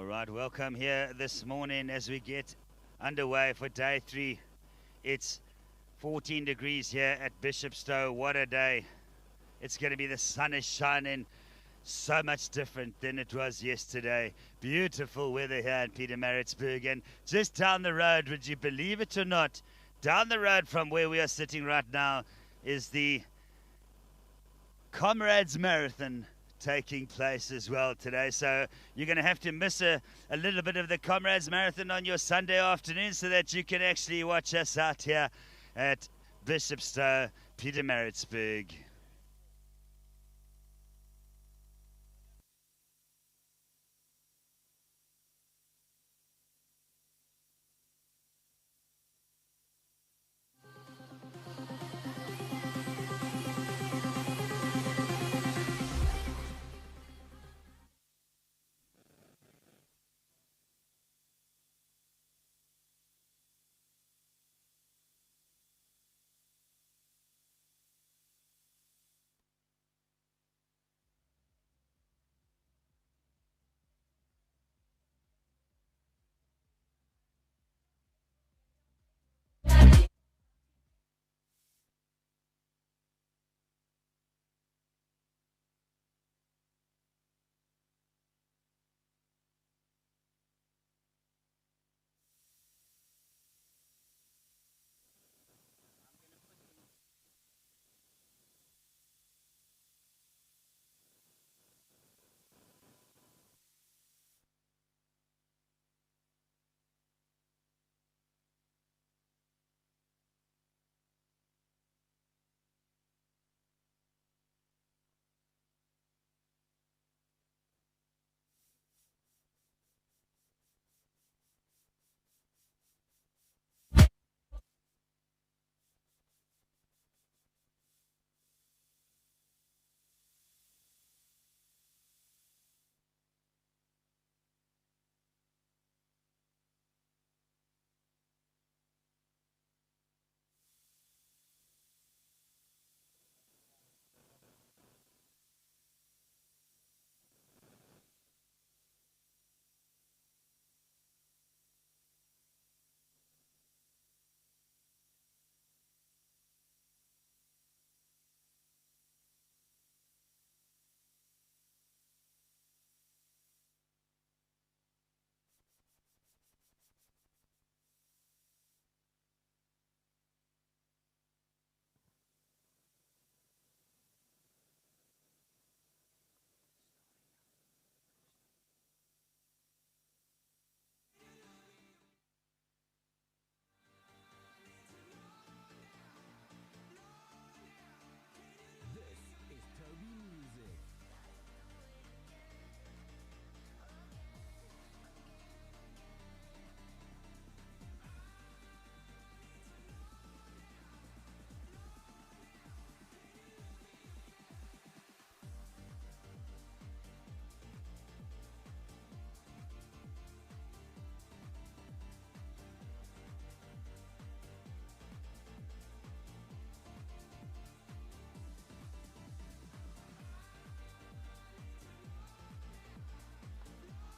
right, welcome here this morning as we get underway for day 3. It's 14 degrees here at Bishopstowe. What a day. It's going to be, the sun is shining so much different than it was yesterday. Beautiful weather here in Pietermaritzburg, and just down the road, would you believe it or not, down the road from where we are sitting right now is the Comrades Marathon taking place as well today. So you're going to have to miss a little bit of the Comrades Marathon on your Sunday afternoon so that you can actually watch us out here at Bishopstowe, Pietermaritzburg.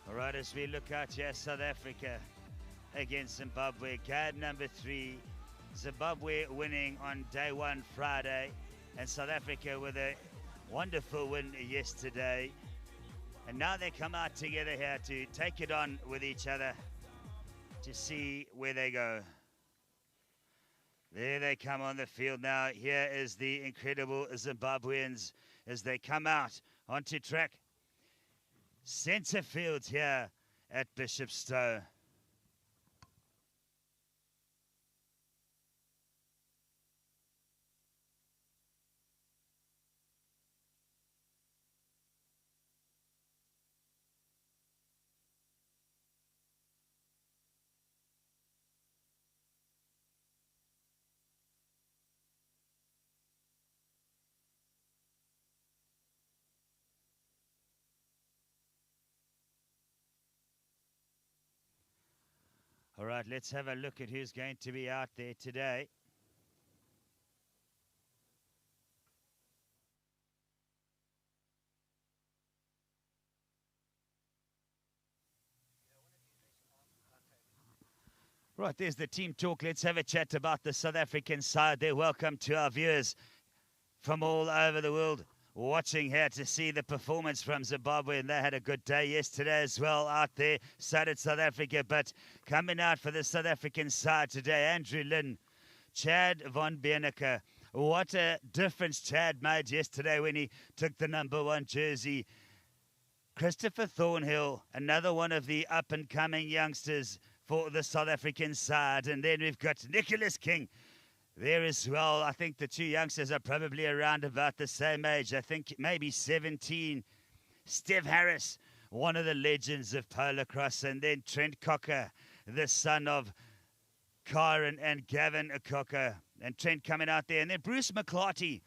All right, as we look out here, South Africa against Zimbabwe, game number 3. Zimbabwe winning on day 1 Friday, and South Africa with a wonderful win yesterday. And now they come out together here to take it on with each other to see where they go. There they come on the field now. Here is the incredible Zimbabweans as they come out onto track. Centre field here at Bishopstowe. All right, let's have a look at who's going to be out there today. Right, there's the team talk. Let's have a chat about the South African side there. Welcome to our viewers from all over the world watching here to see the performance from Zimbabwe, and they had a good day yesterday as well out there. So did South Africa, but coming out for the South African side today, Andrew Lynn, Chad von Berneke. What a difference Chad made yesterday when he took the #1 jersey. Christopher Thornhill, another one of the up-and-coming youngsters for the South African side. And then we've got Nicholas King there as well. I think the two youngsters are probably around about the same age. I think maybe 17. Steve Harris, one of the legends of PoloCrosse. And then Trent Cocker, the son of Karen and Gavin Cocker. And Trent coming out there. And then Bruce McClarty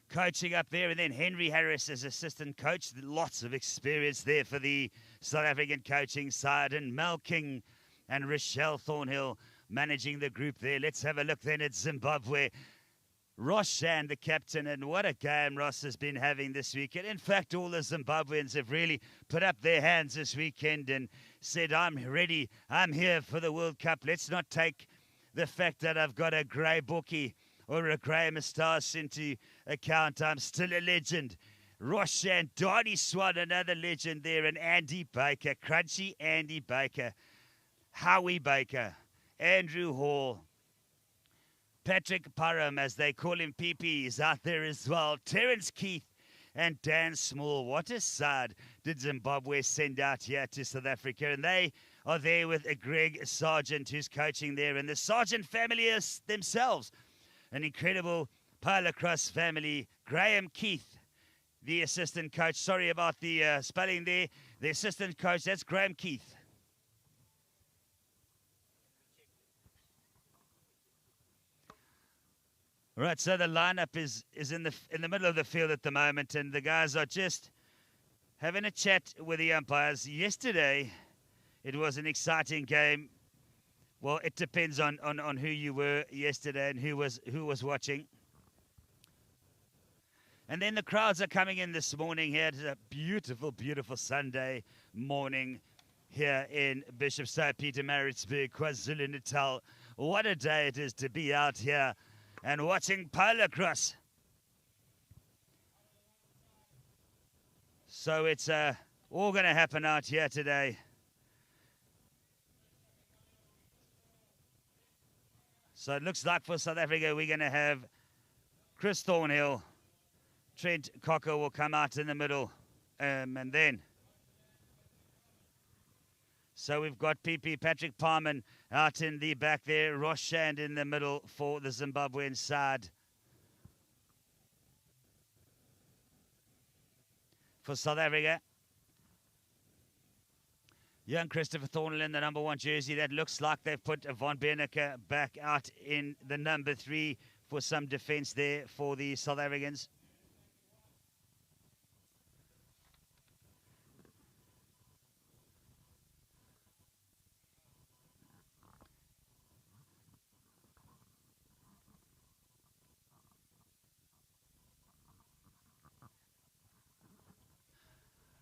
coaching up there. And then Henry Harris as assistant coach. Lots of experience there for the South African coaching side. And Mel King and Rochelle Thornhill managing the group there. Let's have a look then at Zimbabwe. Ross Shand, the captain, and what a game Ross has been having this weekend. In fact, all the Zimbabweans have really put up their hands this weekend and said, I'm ready, I'm here for the World Cup. Let's not take the fact that I've got a grey bookie or a grey moustache into account. I'm still a legend. Ross Shand, Donnie Swan, another legend there, and Andy Baker, crunchy Andy Baker, Howie Baker, Andrew Hall, Patrick Parham, as they call him, PP, is out there as well. Terence Keith and Dan Small. What a side did Zimbabwe send out here to South Africa. And they are there with a Greg Sargent, who's coaching there. And the Sargent family is themselves an incredible PoloCrosse family. Graham Keith, the assistant coach. Sorry about the spelling there. The assistant coach, that's Graham Keith. Right, so the lineup is in the middle of the field at the moment, and the guys are just having a chat with the umpires. Yesterday, it was an exciting game. Well, it depends on who you were yesterday and who was watching. And then the crowds are coming in this morning here. It's a beautiful, beautiful Sunday morning here in Bishopstowe, Pietermaritzburg, KwaZulu-Natal. What a day it is to be out here and watching PoloCrosse. So it's all going to happen out here today. So it looks like for South Africa, we're going to have Chris Thornhill. Trent Cocker will come out in the middle. And then, so we've got PP, Patrick Parman out in the back there. Ross Shand in the middle for the Zimbabwean side. For South Africa, young Christopher Thornhill in the #1 jersey. That looks like they've put Von Berneke back out in the #3 for some defense there for the South Africans.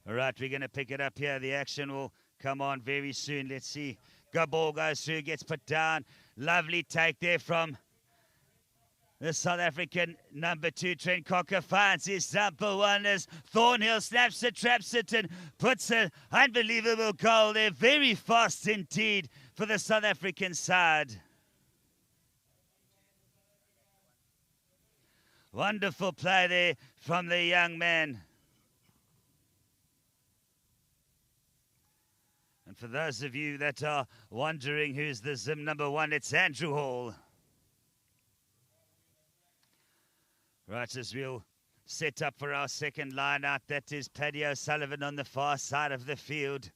All right, we're going to pick it up here. The action will come on very soon. Let's see. Go ball goes through, gets put down. Lovely take there from the South African #2. Trent Cocker finds his #1 as Thornhill snaps it, traps it, and puts an unbelievable goal there. Very fast indeed for the South African side. Wonderful play there from the young man. And for those of you that are wondering who's the Zim #1, it's Andrew Hall. Right, as we'll set up for our second line out, that is Paddy O'Sullivan on the far side of the field.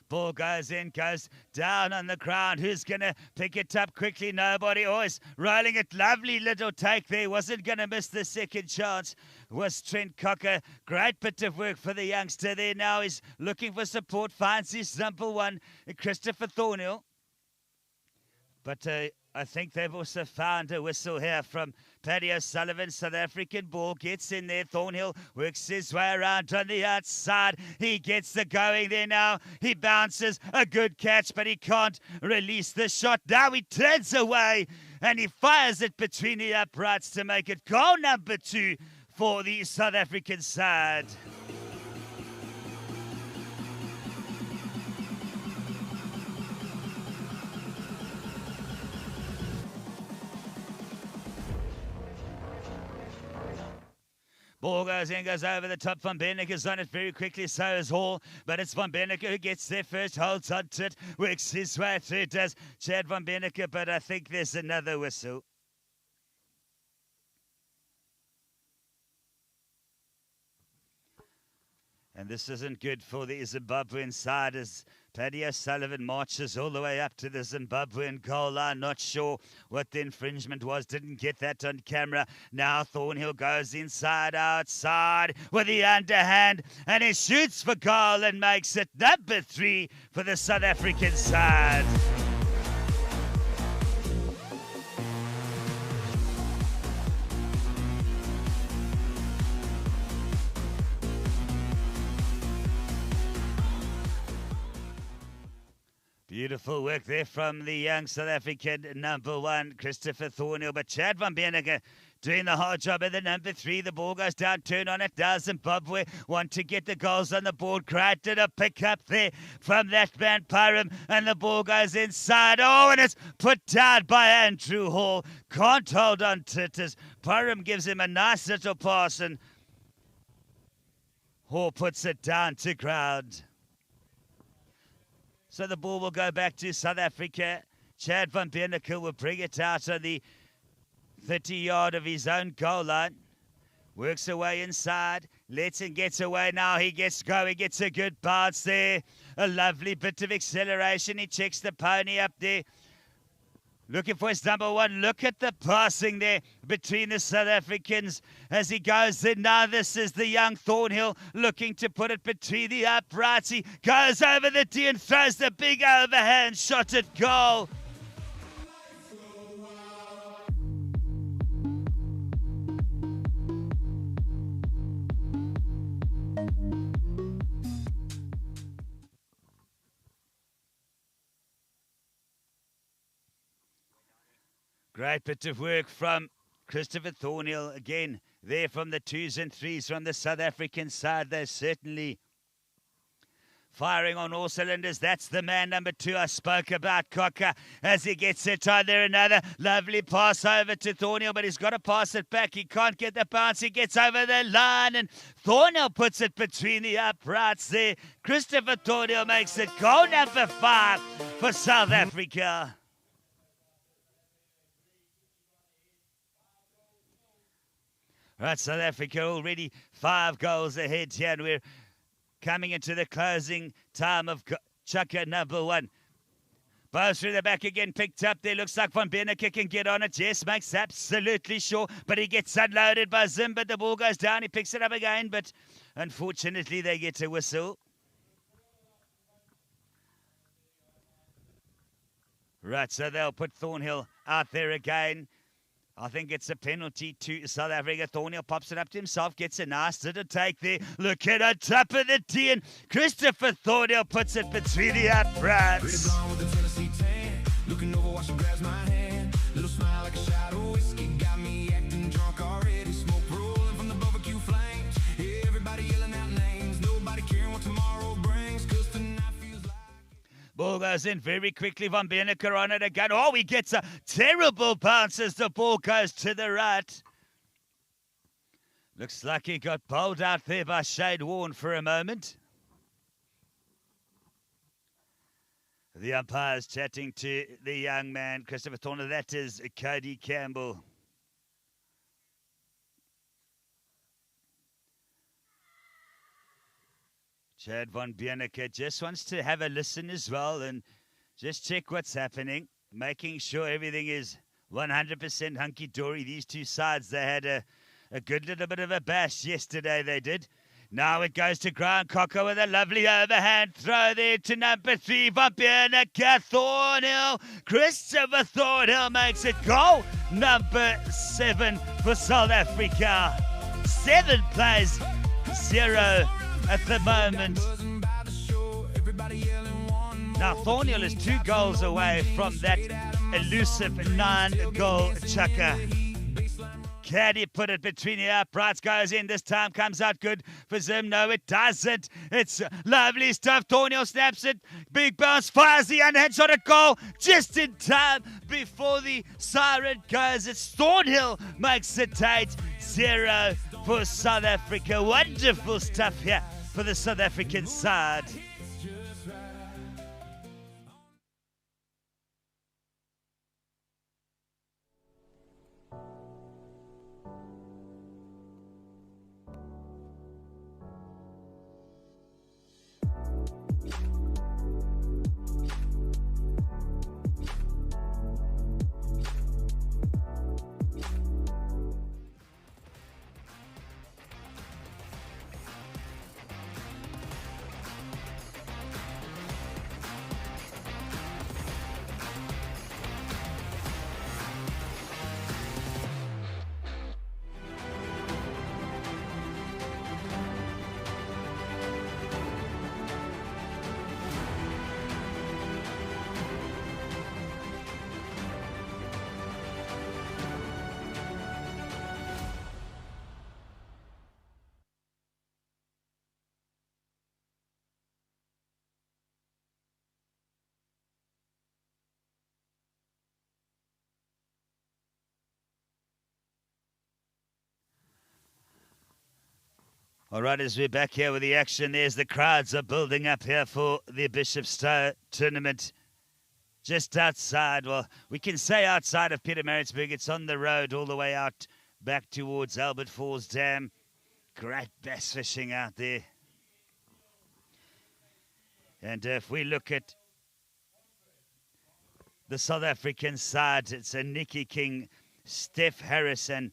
Ball goes in, goes down on the ground. Who's going to pick it up quickly? Nobody. Always rolling it. Lovely little take there. Wasn't going to miss the second chance. Was Trent Cocker. Great bit of work for the youngster there. Now he's looking for support. Finds his #1, Christopher Thornhill. But I think they've also found a whistle here from Paddy O'Sullivan, South African ball, gets in there. Thornhill works his way around on the outside. He gets the going there now. He bounces, a good catch, but he can't release the shot. Now he turns away and he fires it between the uprights to make it goal number 2 for the South African side. Ball goes in, goes over the top. Van Bernicke's on it very quickly, so is Hall. But it's Van Bernicke who gets there first, holds on to it, works his way through. Does Chad Van Bernicke, but I think there's another whistle. And this isn't good for the Zimbabwean side as Paddy O'Sullivan marches all the way up to the Zimbabwean goal line. Not sure what the infringement was. Didn't get that on camera. Now Thornhill goes inside, outside with the underhand. And he shoots for goal and makes it number 3 for the South African side. Beautiful work there from the young South African number 1, Christopher Thornhill. But Chad Van Bernicke doing the hard job at the number 3. The ball goes down, turn on it. Does Zimbabwe want to get the goals on the board? Great did a pick up there from that man Pyram. And the ball goes inside. Oh, and it's put down by Andrew Hall. Can't hold on to it as Pyram gives him a nice little pass. And Hall puts it down to ground. So the ball will go back to South Africa. Chad Van Bernicke will bring it out on the 30-yard of his own goal line. Works away inside. Lets him get away now. He gets going. Gets a good bounce there. A lovely bit of acceleration. He checks the pony up there. Looking for his number 1. Look at the passing there between the South Africans as he goes in. Now this is the young Thornhill looking to put it between the uprights. He goes over the D and throws the big overhand shot at goal. Great bit of work from Christopher Thornhill again there from the 2s and 3s from the South African side. They're certainly firing on all cylinders. That's the man number 2 I spoke about, Cocker, as he gets it on there. Another lovely pass over to Thornhill, but he's got to pass it back. He can't get the bounce. He gets over the line, and Thornhill puts it between the uprights there. Christopher Thornhill makes it goal number 5 for South Africa. Right, South Africa already 5 goals ahead here, and we're coming into the closing time of Chukka number 1. Bows through the back again, picked up there. Looks like Van Bernicke can get on it. Yes, makes absolutely sure, but he gets unloaded by Zim, but the ball goes down. He picks it up again, but unfortunately they get a whistle. Right, so they'll put Thornhill out there again. I think it's a penalty to South Africa. Thornhill pops it up to himself, gets a nice little take there. Look at on top of the tee, and Christopher Thornhill puts it between the uprights. Looking over, watch him grabs my hand. Little smile like a shot of whiskey. Got me acting drunk already. Smoke rolling from the barbecue flames. Everybody yelling out names. Nobody caring what tomorrow brings. Cause tonight feels like... Ball goes in very quickly. Van Bernicke on it again. Oh, he gets a terrible bounce as the ball goes to the right. Looks like he got bowled out there by Shade Warne for a moment. The umpire's chatting to the young man, Christopher Thornhill. That is Cody Campbell. Chad Van Bernicke just wants to have a listen as well and just check what's happening, making sure everything is 100% hunky-dory. These two sides, they had a good little bit of a bash yesterday, they did. Now it goes to Grant Cocker with a lovely overhand throw there to number 3, Vampianica Thornhill. Christopher Thornhill makes it goal number 7 for South Africa. 7 plays, 0 at the moment. Now Thornhill is 2 goals away from that elusive 9-goal chucker. Can he put it between the uprights? Goes in. This time comes out good for Zim. No, it doesn't. It's lovely stuff. Thornhill snaps it. Big bounce. Fires the underhand shot at goal just in time before the siren goes. It's Thornhill makes it 8-0 for South Africa. Wonderful stuff here for the South African side. All right, as we're back here with the action, there's the crowds are building up here for the Bishopstowe tournament. Just outside, well, we can say outside of Pietermaritzburg. It's on the road all the way out back towards Albert Falls Dam. Great bass fishing out there. And if we look at the South African side, it's a Nicky King, Steph Harris and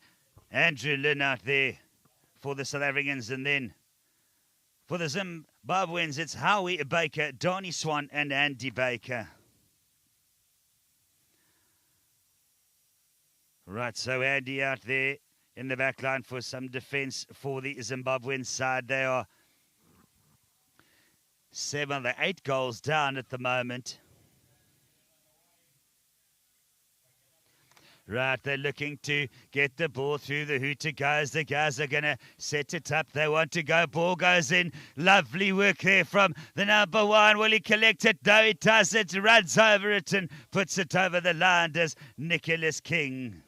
Andrew Lynn out there for the South Africans. And then for the Zimbabweans, it's Howie Baker, Donnie Swan and Andy Baker. Right, so Andy out there in the back line for some defence for the Zimbabwean side. They are 8 goals down at the moment. Right, they're looking to get the ball through the hooter goes. The guys are going to set it up. They want to go. Ball goes in. Lovely work there from the number 1. Will he collect it? No, he does it. Runs over it and puts it over the line, does Nicholas King.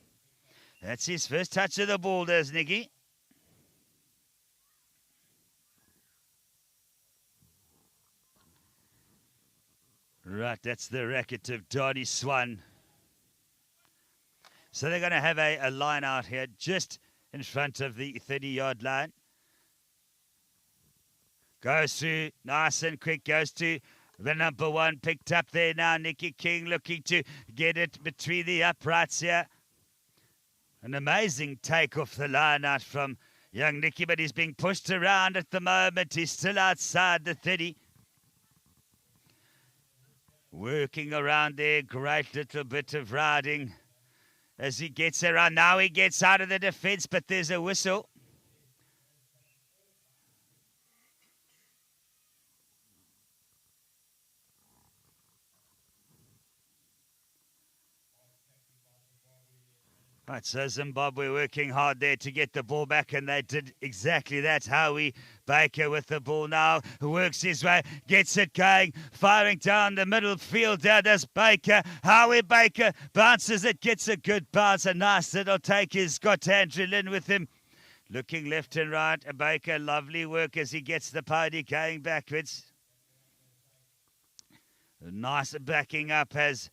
That's his first touch of the ball, does Nicky. Right, that's the racket of Donnie Swan. So they're going to have a line out here just in front of the 30-yard line. Goes through nice and quick. Goes to the number 1. Picked up there now. Nicky King looking to get it between the uprights here. An amazing take off the line out from young Nicky, but he's being pushed around at the moment. He's still outside the 30. Working around there. Great little bit of riding as he gets around. Now he gets out of the defence, but there's a whistle. Right, so Zimbabwe working hard there to get the ball back, and they did exactly that. Howie Baker with the ball now, works his way, gets it going, firing down the middle field. There does Baker. Howie Baker bounces it, gets a good bounce, a nice little take. He's got Andrew Lynn with him. Looking left and right, Baker, lovely work as he gets the party going backwards. Nice backing up as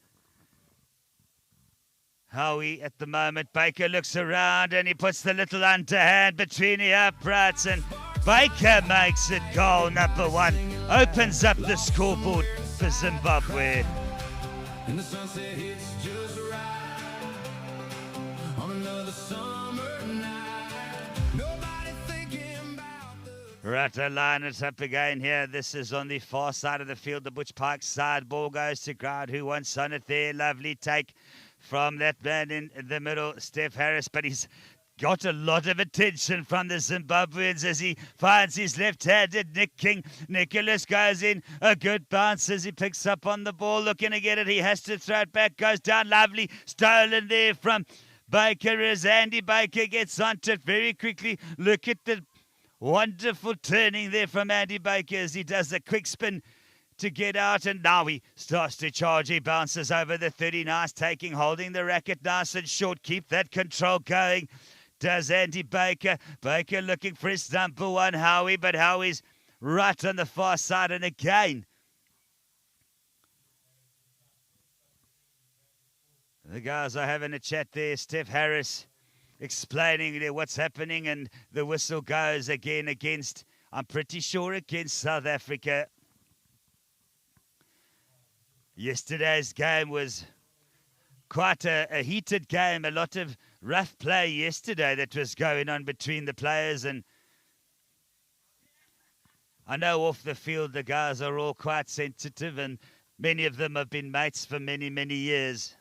Howie at the moment. Baker looks around and he puts the little underhand between the uprights, and Baker makes it goal number 1. Opens up the scoreboard for Zimbabwe. And the sunset hits just right on another summer night. Nobody thinking about the Right, to line it up again here. This is on the far side of the field, the Butch Park side. Ball goes to ground. Who wants on it there? Lovely take from that man in the middle, Steph Harris, but he's got a lot of attention from the Zimbabweans as he finds his left-handed Nick King. Nicholas goes in, a good bounce as he picks up on the ball, looking to get it. He has to throw it back, goes down, lovely, stolen there from Baker as Andy Baker gets onto it very quickly. Look at the wonderful turning there from Andy Baker as he does a quick spin to get out, and now he starts to charge. He bounces over the 30, nice taking, holding the racket nice and short. Keep that control going, does Andy Baker. Baker looking for his number one, Howie, but Howie's right on the far side, and again the guys are having a chat there. Steph Harris explaining what's happening, and the whistle goes again against, I'm pretty sure, against South Africa. Yesterday's game was quite a heated game, a lot of rough play yesterday that was going on between the players, and I know off the field the guys are all quite sensitive, and many of them have been mates for many, many years.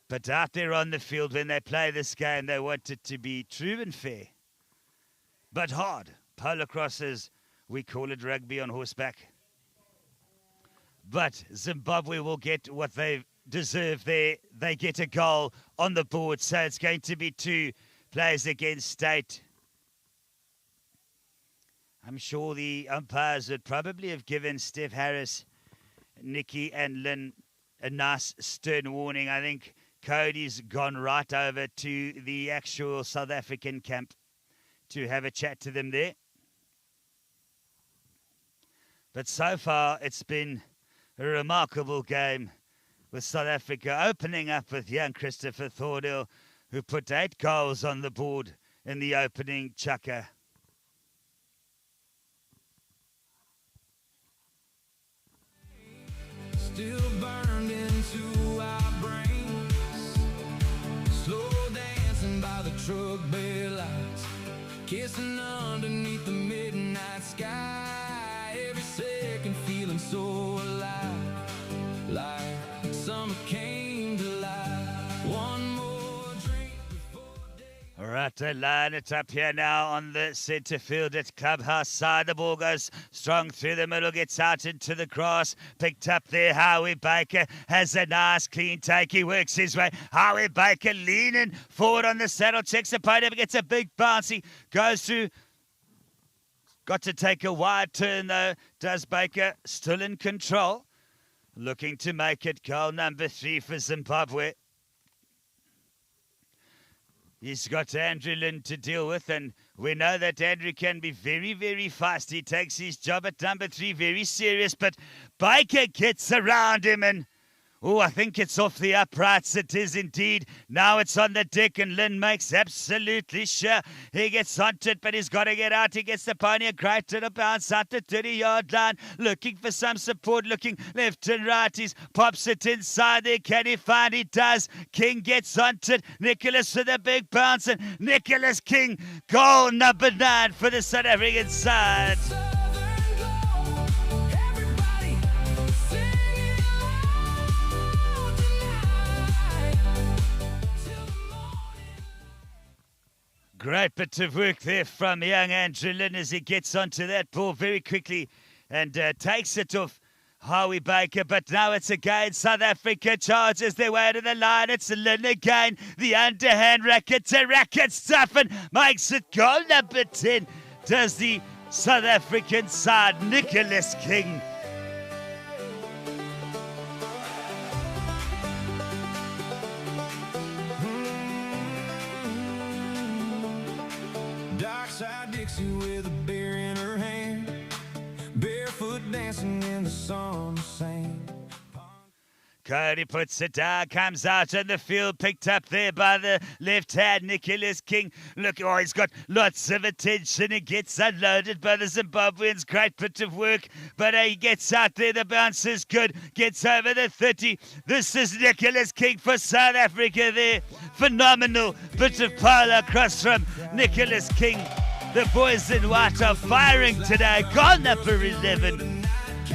But out there on the field, when they play this game, they want it to be true and fair, but hard. PoloCrosse, as we call it, rugby on horseback. But Zimbabwe will get what they deserve there. They get a goal on the board, so it's going to be 2 plays against State. I'm sure the umpires would probably have given Steph Harris, Nikki and Lynn a nice stern warning. I think Cody's gone right over to the actual South African camp to have a chat to them there. But so far, it's been a remarkable game with South Africa opening up with young Christopher Thordell, who put 8 goals on the board in the opening chukker. Still burned into our brains, slow dancing by the truck bed lights, kissing underneath the midnight sky, every second feeling so alive, like summer came to life. One more drink before day. All right, they line it up here now on the centre field at Clubhouse side. The ball goes strong through the middle, gets out into the grass. Picked up there, Howie Baker has a nice clean take. He works his way. Howie Baker leaning forward on the saddle, checks the podium, gets a big bounce. He goes through. Got to take a wide turn though, does Baker, still in control. Looking to make it goal number 3 for Zimbabwe. He's got Andrew Lynn to deal with, and we know that Andrew can be very, very fast. He takes his job at number 3 very serious, but Baker gets around him, and I think it's off the uprights. It is indeed. Now it's on the deck, and Lynn makes absolutely sure he gets onto it, but he's got to get out. He gets the pony a great little bounce out the 30-yard line, looking for some support, looking left and right. He pops it inside there. Can he find? He does. King gets onto it. Nicholas with a big bounce, and Nicholas King, goal number 9 for the South African side. Great bit of work there from young Andrew Lynn as he gets onto that ball very quickly and takes it off Howie Baker. But now it's again South Africa charges their way to the line. It's Lynn again. The underhand racket to racket stuff and makes it goal number 10. Does the South African side, Nicholas King. With a beer in her hand, barefoot dancing in the sun, sand. Cody puts it down, comes out on the field, picked up there by the left hand, Nicholas King. Look, oh, he's got lots of attention. He gets unloaded by the Zimbabweans. Great bit of work, but he gets out there. The bounce is good, gets over the 30. This is Nicholas King for South Africa there. Phenomenal bit of PoloCrosse from Nicholas King. The boys in white are firing today. Gone number 11.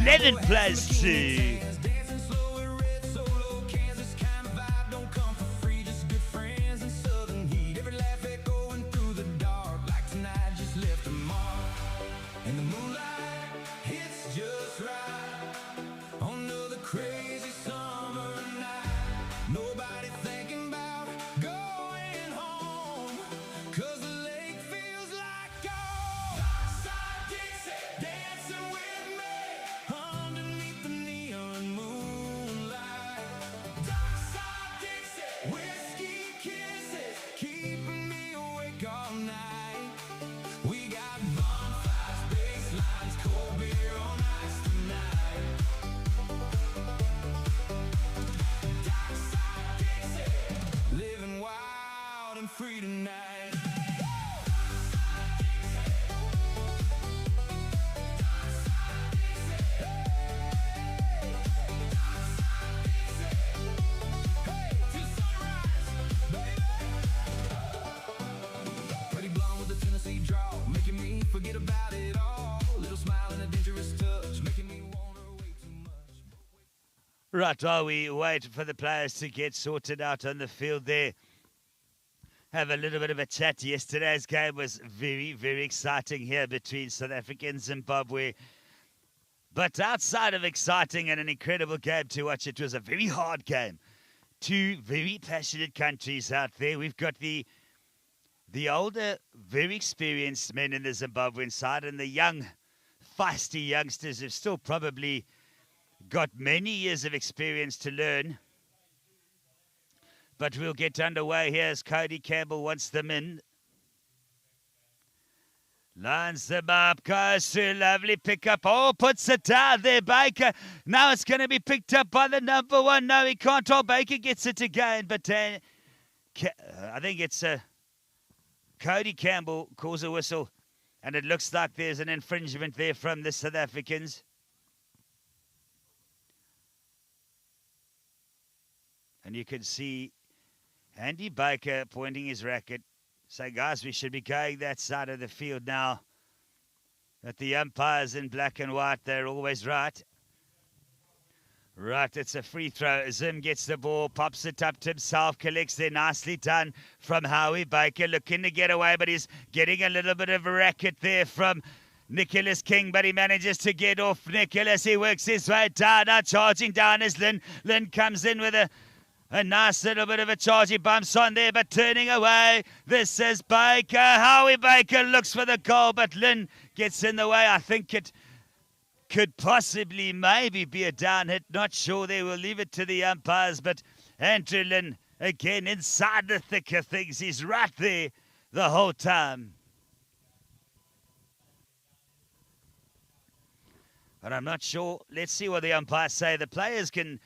Lennon plays 2. Free tonight. Pretty blonde with a Tennessee draw, making me forget about it all. Little smile and a dangerous touch, making me want her way too much. Right, while we wait for the players to get sorted out on the field there, have a little bit of a chat. Yesterday's game was very, very exciting here between South Africa and Zimbabwe. But outside of exciting and an incredible game to watch, it was a very hard game. Two very passionate countries out there. We've got the older, very experienced men in the Zimbabwean side and the young, feisty youngsters who've still probably got many years of experience to learn. But we'll get underway here as Cody Campbell wants them in. Lines them up, goes through, lovely pickup. Oh, puts it down there, Baker. Now it's going to be picked up by the number 1. No, he can't. Oh, Baker gets it again. But I think it's Cody Campbell calls a whistle. And it looks like there's an infringement there from the South Africans. And you can see Andy Baker pointing his racket, saying, guys, we should be going that side of the field now. But the umpires in black and white, they're always right. Right, it's a free throw. Zim gets the ball, pops it up to himself, collects there, nicely done from Howie Baker, looking to get away, but he's getting a little bit of a racket there from Nicholas King, but he manages to get off Nicholas. He works his way down, now charging down as Lynn. Lynn comes in with a nice little bit of a charge. He bumps on there, but turning away. This is Baker. Howie Baker looks for the goal, but Lynn gets in the way. I think it could possibly maybe be a down hit. Not sure. They will leave it to the umpires, but Andrew Lynn, again, inside the thick of things. He's right there the whole time. But I'm not sure. Let's see what the umpires say. The players can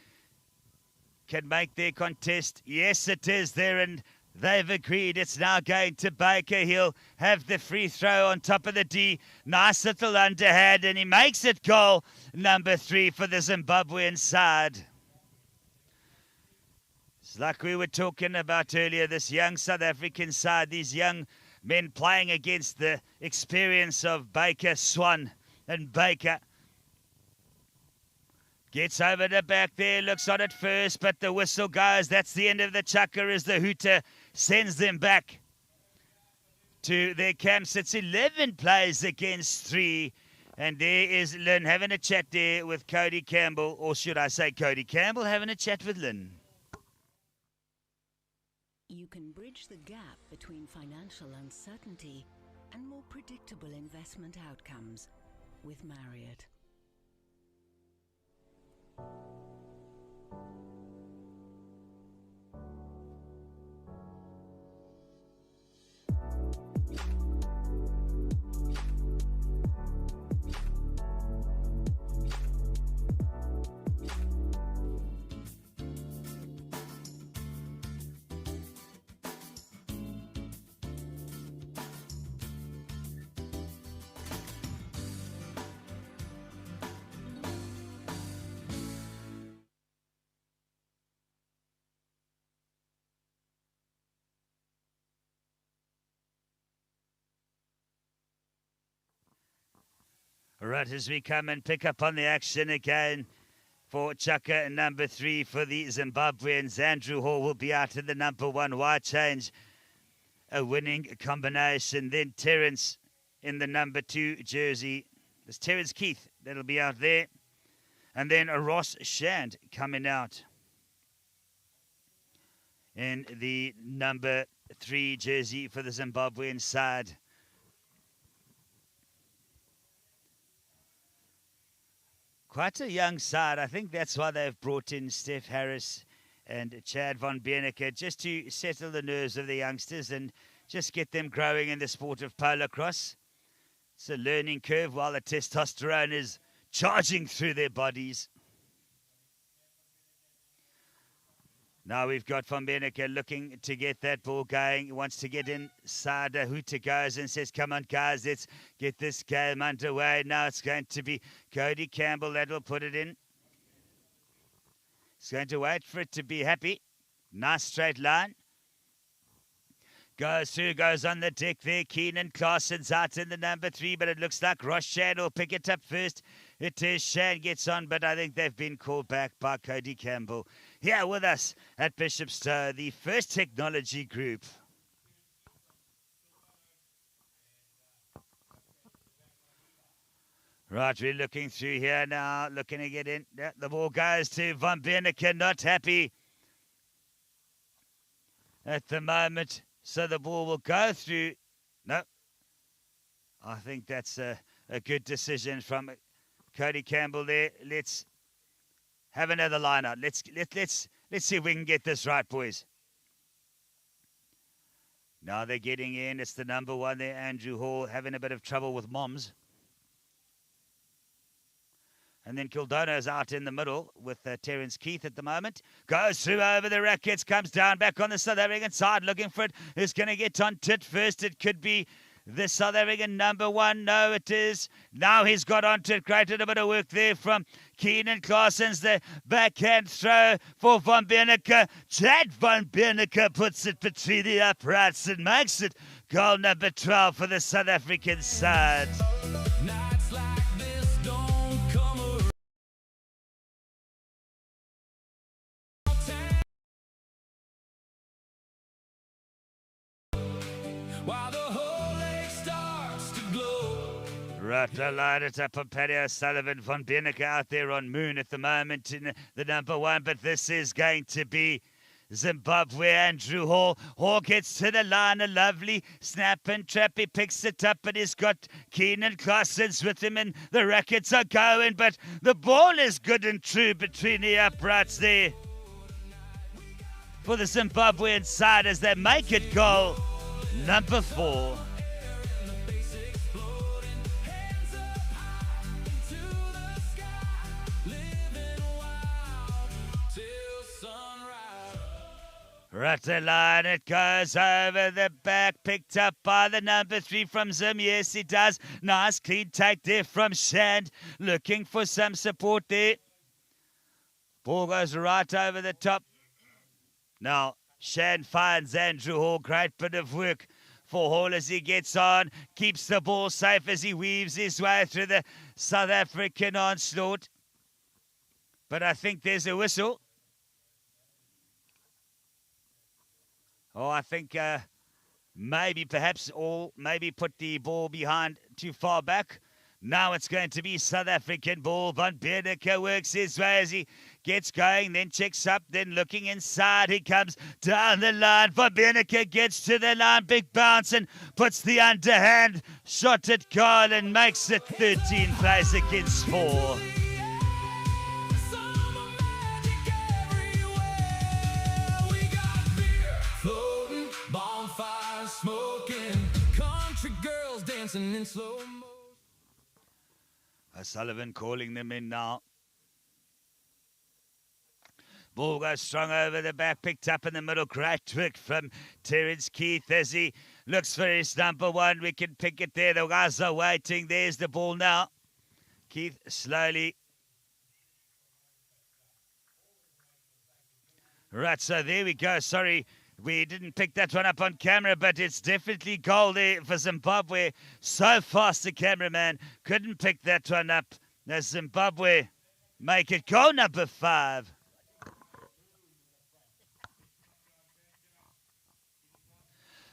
make their contest. Yes, it is there, and they've agreed. It's now going to Baker. He'll have the free throw on top of the D. Nice little underhand, and he makes it goal number 3 for the Zimbabwean side. It's like we were talking about earlier, this young South African side, these young men playing against the experience of Baker, Swan, and Baker. Gets over the back there, looks on it first, but the whistle goes. That's the end of the chucker as the hooter sends them back to their camps. It's 11 plays against 3. And there is Lynn having a chat there with Cody Campbell, or should I say Cody Campbell having a chat with Lynn. You can bridge the gap between financial uncertainty and more predictable investment outcomes with Marriott. Right, as we come and pick up on the action again for Chaka, number 3 for the Zimbabweans. Andrew Hall will be out in the number 1 wide change. A winning combination. Then Terence in the number 2 jersey. There's Terence Keith that'll be out there. And then a Ross Shand coming out in the number 3 jersey for the Zimbabwean side. Quite a young side. I think that's why they've brought in Steph Harris and Chad von Berneke, just to settle the nerves of the youngsters and just get them growing in the sport of PoloCrosse. It's a learning curve while the testosterone is charging through their bodies. Now we've got Van Berneke looking to get that ball going. He wants to get inside. Huta goes and says, come on, guys, let's get this game underway. Now it's going to be Cody Campbell that will put it in. He's going to wait for it to be happy. Nice straight line. Goes through, goes on the deck there. Keenan Claessen's out in the number 3, but it looks like Ross Shand will pick it up first. It is Shand gets on, but I think they've been called back by Cody Campbell. Here with us at Bishopstowe, the First Technology Group. Right, we're looking through here now, looking to get in. The ball goes to Van Berneke, not happy at the moment. So the ball will go through. No, I think that's a good decision from Cody Campbell there. Let's have another line out. Let's see if we can get this right, boys. Now they're getting in. It's the number 1 there, Andrew Hall, having a bit of trouble with Moms. And then Kildona's out in the middle with Terence Keith at the moment. Goes through over the rackets, comes down back on the South African side, looking for it. Who's going to get on tit first? It could be the South African number 1. No, it is. Now he's got onto it. Great little bit of work there from Keenan Claessen's the backhand throw for Van Berneke. Chad Van Berneke puts it between the uprights and makes it goal number 12 for the South African side. Nights like this don't come around. While the whole lake starts to glow. Right, the line it up on Paddy O'Sullivan. Van Berneke out there on Moon at the moment in the number 1, but this is going to be Zimbabwe. Andrew Hall. Hall gets to the line, a lovely snap and trap. He picks it up, and he's got Keenan Claessen's with him, and the rackets are going, but the ball is good and true between the uprights there for the Zimbabwean side as they make it goal number 4. Right the line, it goes over the back, picked up by the number 3 from Zim. Yes, he does. Nice clean take there from Shand, looking for some support there. Ball goes right over the top. Now, Shand finds Andrew Hall. Great bit of work for Hall as he gets on. Keeps the ball safe as he weaves his way through the South African onslaught. But I think there's a whistle. Oh, I think maybe put the ball behind too far back. Now it's going to be South African ball. Van Berneke works his way as he gets going, then checks up, then looking inside. He comes down the line. Van Berneke gets to the line, big bounce, and puts the underhand shot at goal and makes it 13 plays against 4. Smoking, country girls dancing in slow motion. O'Sullivan calling them in now. Ball goes strong over the back, picked up in the middle. Great work from Terence Keith as he looks for his number 1. We can pick it there. The guys are waiting. There's the ball now. Keith slowly. Right, so there we go. Sorry. We didn't pick that one up on camera, but it's definitely goal there for Zimbabwe. So fast the cameraman couldn't pick that one up. Now Zimbabwe make it goal number 5.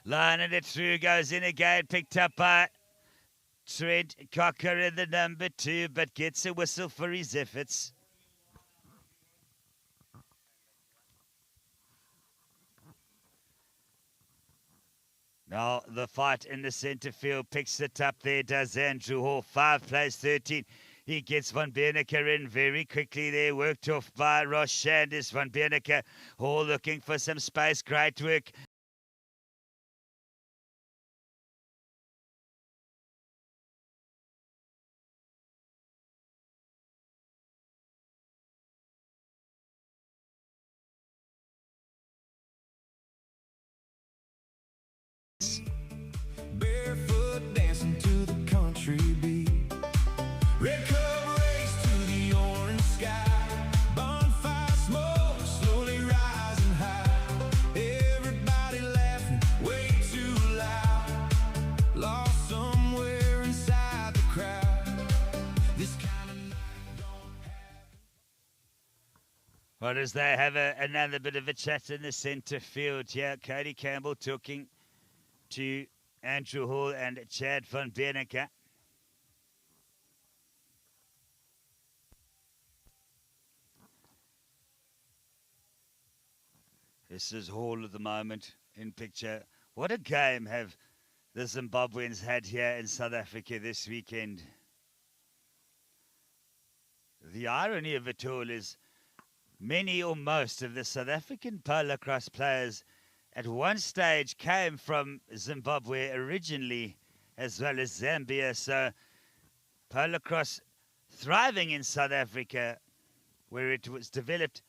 Lining it through, goes in again, picked up by Trent Cocker in the number 2, but gets a whistle for his efforts. Now the fight in the centre field picks it up there, does Andrew Hall. 5 plays 13. He gets Van Berneker in very quickly there, worked off by Ross Shandis. Van Berneker, Hall looking for some space, great work. Barefoot dancing to the country beat. Red cup race to the orange sky. Bonfire smoke slowly rising high. Everybody laughing way too loud. Lost somewhere inside the crowd. This kind of night don't happen. Well, as they have another bit of a chat in the centre field here, Cody Campbell talking to Andrew Hall and Chad van Berneker. This is Hall at the moment in picture. What a game have the Zimbabweans had here in South Africa this weekend. The irony of it all is many or most of the South African PoloCrosse players at one stage came from Zimbabwe originally, as well as Zambia. So PoloCrosse thriving in South Africa, where it was developed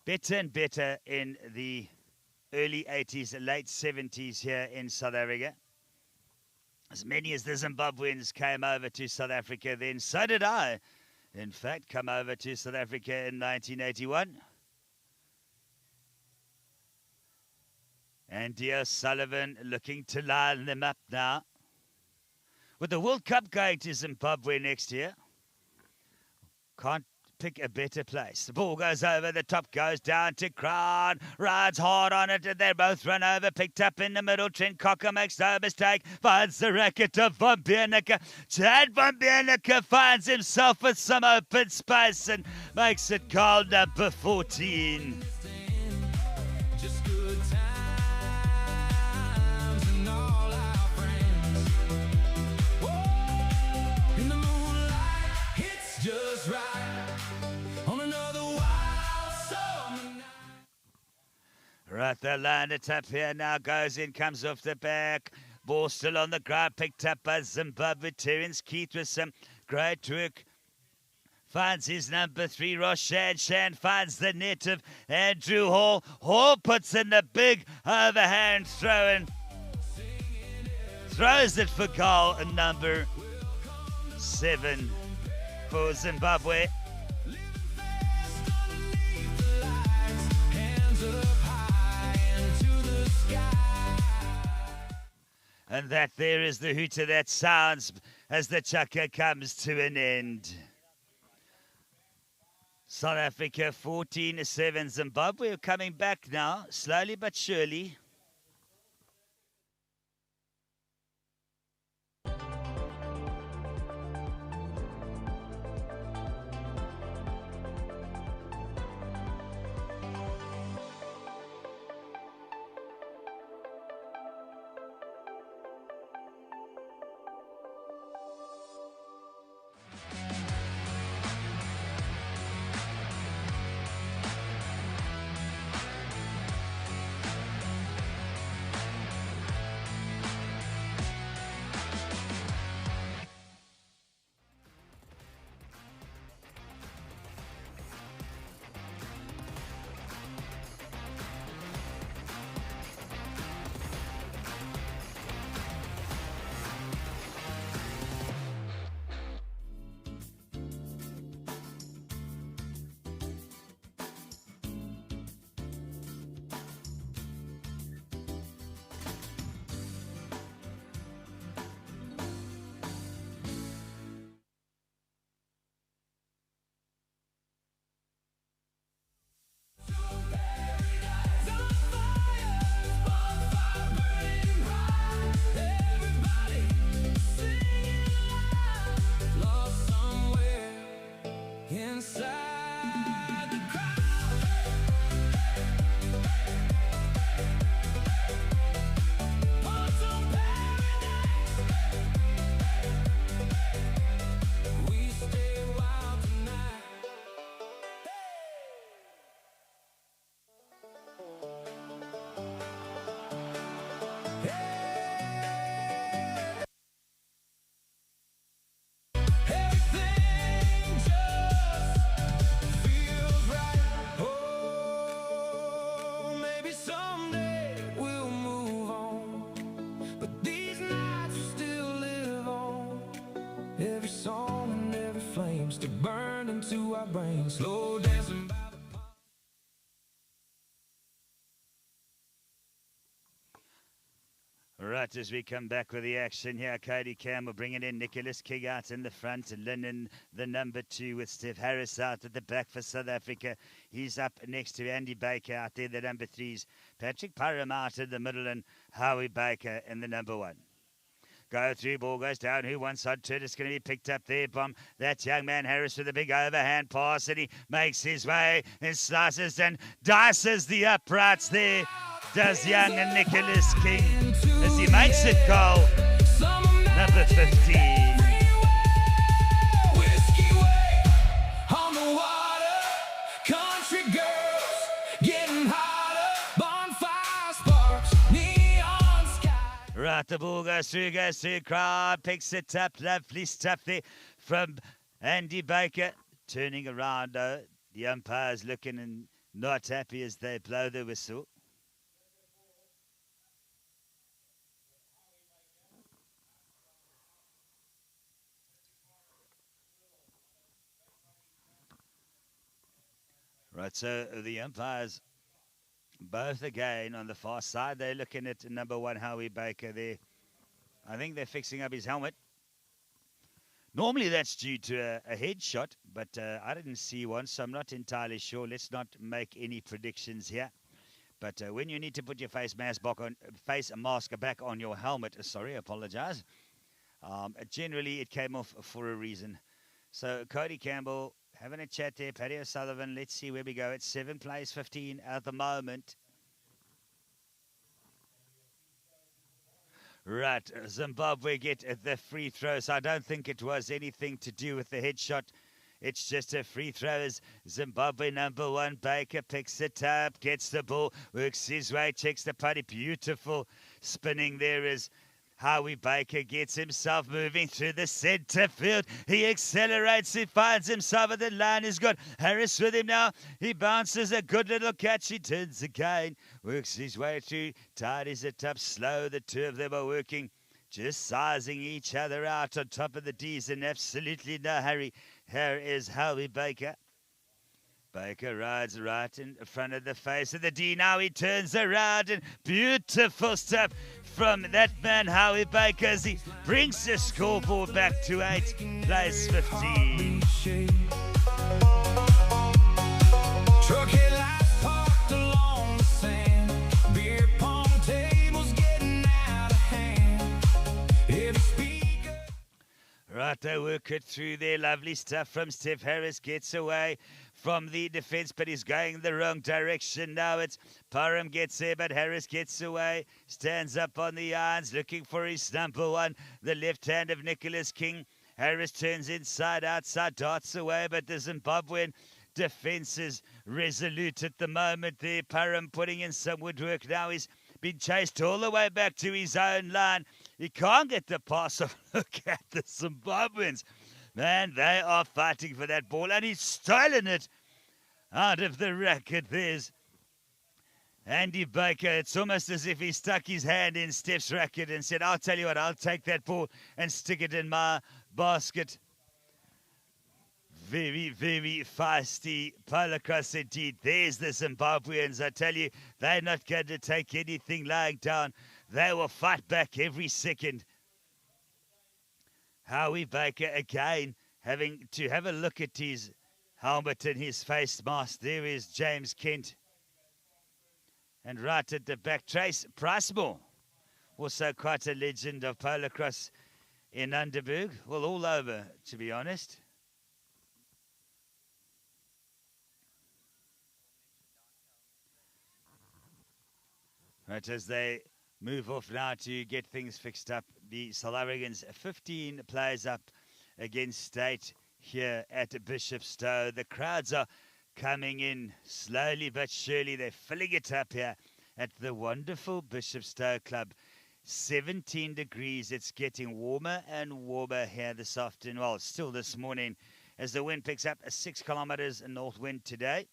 better and better in the early 80s, late 70s here in South Africa. As many as the Zimbabweans came over to South Africa then, so did I, in fact, come over to South Africa in 1981. Andy O'Sullivan looking to line them up now. With the World Cup going to Zimbabwe next year, can't pick a better place. The ball goes over, the top goes down to Crown, rides hard on it, and they both run over, picked up in the middle. Trent Cocker makes no mistake, finds the racket of Van Berneker. Chad Van Berneker finds himself with some open space and makes it goal number 14. Just good times and all our friends. Whoa, in the moonlight, it's just right. On another wild summer night. Right, they'll line it up here now. Goes in, comes off the back. Ball still on the ground, picked up by Zimbabwe. Terence Keith with some great work. Finds his number 3, Ross Shand. Shand finds the net of Andrew Hall. Hall puts in the big overhand throw and throws it for goal, number 7 for Zimbabwe. And that there is the hooter that sounds as the chukker comes to an end. South Africa 14-7. Zimbabwe are coming back now, slowly but surely. Every song and every flame still burned into our brains. Slow dancing by the pond. Right, as we come back with the action here, Cody Campbell bringing in Nicholas King out in the front, and Lennon, the number 2, with Steph Harris out at the back for South Africa. He's up next to Andy Baker out there, the number 3s. Patrick Parham out in the middle, and Howie Baker in the number 1. Go through, ball goes down. Who wants on to it? It's going to be picked up there by that young man Harris with a big overhand pass, and he makes his way and slices and dices the uprights there. Does young Nicholas King as he makes it goal. Number 15. Right, the ball goes through, crowd picks it up, lovely stuff there from Andy Baker. Turning around, the umpire's looking and not happy as they blow the whistle. Right, so the umpires both again on the far side. They're looking at number 1, Howie Baker there. I think they're fixing up his helmet. Normally that's due to a headshot, but I didn't see one, so I'm not entirely sure. Let's not make any predictions here. But when you need to put your face mask back on your helmet, apologize. Generally, it came off for a reason. So Cody Campbell having a chat there, Paddy O'Sullivan. Let's see where we go. It's 7 plays 15 at the moment. Right, Zimbabwe get the free throw. So I don't think it was anything to do with the headshot. It's just a free throw as Zimbabwe number 1, Baker picks it up, gets the ball, works his way, checks the putty. Beautiful spinning there is Howie Baker, gets himself moving through the centre field. He accelerates, he finds himself at the line. He's got Harris with him now. He bounces a good little catch. He turns again, works his way through, tidies it up slow. The two of them are working, just sizing each other out on top of the D's in absolutely no hurry. Here is Howie Baker. Baker rides right in front of the face of the D. Now he turns around and beautiful stuff from that man, Howie Baker, as he brings the scoreboard back to 8, plays 15. Truck headlights parked along the sand. Beer pong tables getting out of hand. Every speaker. Right, they work it through there. Lovely stuff from Steph Harris. Gets away from the defense, but he's going the wrong direction. Now it's Parham gets there, but Harris gets away. Stands up on the irons, looking for his number 1, the left hand of Nicholas King. Harris turns inside, outside, darts away, but the Zimbabwean defense is resolute at the moment there. Parham putting in some woodwork now. He's been chased all the way back to his own line. He can't get the pass off. Look at the Zimbabweans. Man, they are fighting for that ball, and he's stolen it out of the racket. There's Andy Baker. It's almost as if he stuck his hand in Steph's racket and said, I'll tell you what, I'll take that ball and stick it in my basket. Very, very feisty PoloCrosse indeed. There's the Zimbabweans. I tell you, they're not going to take anything lying down. They will fight back every second. Howie Baker again having to have a look at his helmet and his face mask. There is James Kent. And right at the back, Trace Pricemore. Also quite a legend of PoloCrosse in Underberg. Well, all over, to be honest. Right, as they move off now to get things fixed up. The South Africans 15 players up against State here at Bishopstowe. The crowds are coming in slowly but surely. They're filling it up here at the wonderful Bishopstowe Club. 17 degrees. It's getting warmer and warmer here this afternoon. Well, still this morning as the wind picks up 6 kilometers north wind today.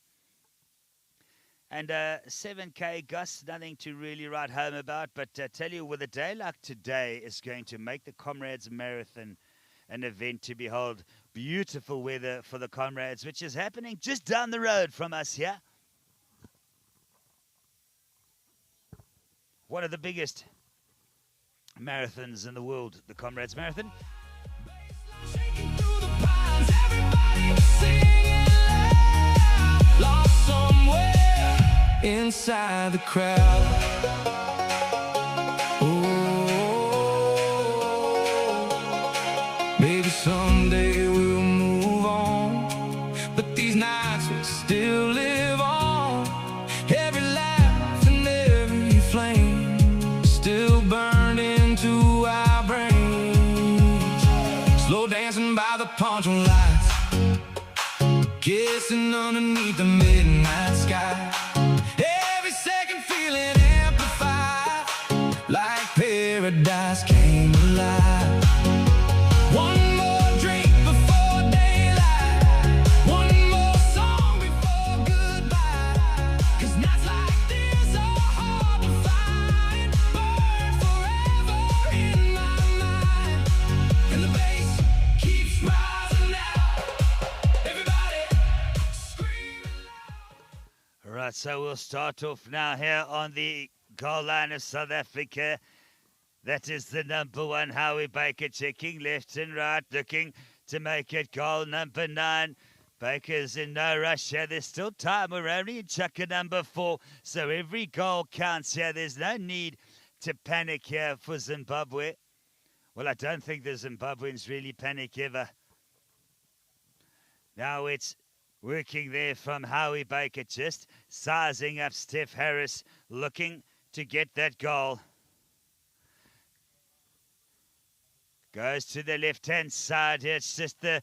And 7K gusts, nothing to really write home about. But tell you, with a day like today is going to make the Comrades Marathon an event to behold. Beautiful weather for the comrades, which is happening just down the road from us here. One of the biggest marathons in the world, the Comrades Marathon. Shaking through the pines, everybody singing loud, lost somewhere inside the crowd. Oh, maybe someday we'll move on, but these nights will still live on. Every laugh and every flame still burned into our brains. Slow dancing by the ponton lights, kissing underneath the midnight sky. Every second feeling amplified, like paradise came alive. One more drink before daylight, one more song before goodbye. 'Cause nights like this are hard to find, burn forever in my mind. And the bass keeps rising out, everybody screaming loud. Right, so we'll start off now here on the goal line of South Africa. That is the number 1, Howie Baker, checking left and right, looking to make it goal number 9. Baker's in no rush here. There's still time. We're only in chucker number 4, so every goal counts here. There's no need to panic here for Zimbabwe. Well, I don't think the Zimbabweans really panic ever. Now it's working there from Howie Baker, just sizing up Steph Harris, looking to get that goal. Goes to the left-hand side here. It's just the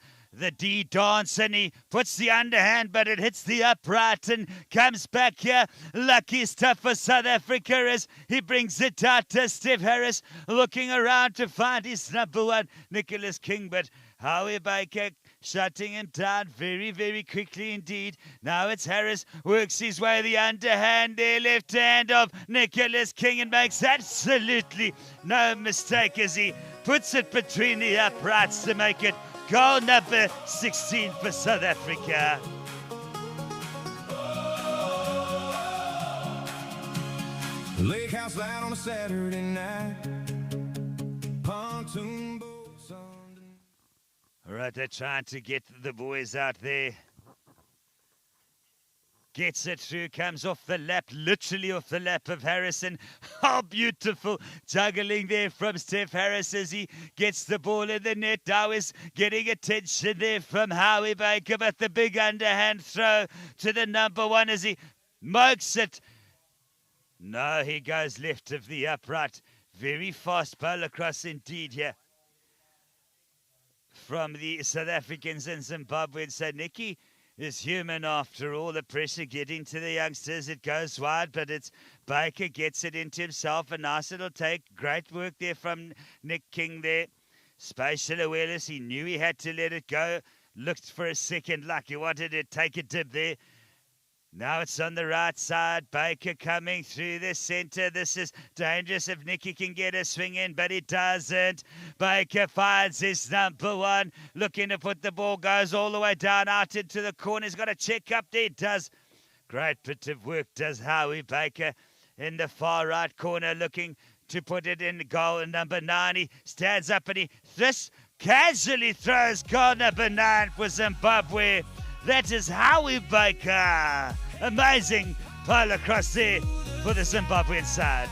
D dance, and he puts the underhand, but it hits the upright and comes back here. Lucky stuff for South Africa as he brings it out to Steph Harris, looking around to find his number 1, Nicholas King, but Howie Baker shutting him down very, very quickly indeed. Now it's Harris, works his way the underhand there, left hand of Nicholas King, and makes absolutely no mistake as he puts it between the uprights to make it goal number 16 for South Africa. Lake house light on a Saturday night, pontoon boats underneath. All right, they're trying to get the boys out there. Gets it through, comes off the lap, literally off the lap of Harrison. How beautiful juggling there from Steph Harris as he gets the ball in the net. Now is getting attention there from Howie Baker, but the big underhand throw to the number 1 as he mokes it. No, he goes left of the upright. Very fast PoloCrosse indeed here from the South Africans and Zimbabweans. So Nicky is human after all. The pressure getting to the youngsters. It goes wide, but it's Baker gets it into himself. A nice little take. Great work there from Nick King there. Spatial awareness. He knew he had to let it go. Looked for a second like he wanted to take a dip there. Now it's on the right side. Baker coming through the center. This is dangerous if Nicky can get a swing in, but he doesn't. Baker finds his number 1. Looking to put the ball, goes all the way down out into the corner. He's got a check up there. Does great bit of work, does Howie Baker in the far right corner, looking to put it in goal number 9. He stands up and he casually throws goal number 9 for Zimbabwe. That is Howie Baker. Amazing PoloCrosse there for the Zimbabwean side.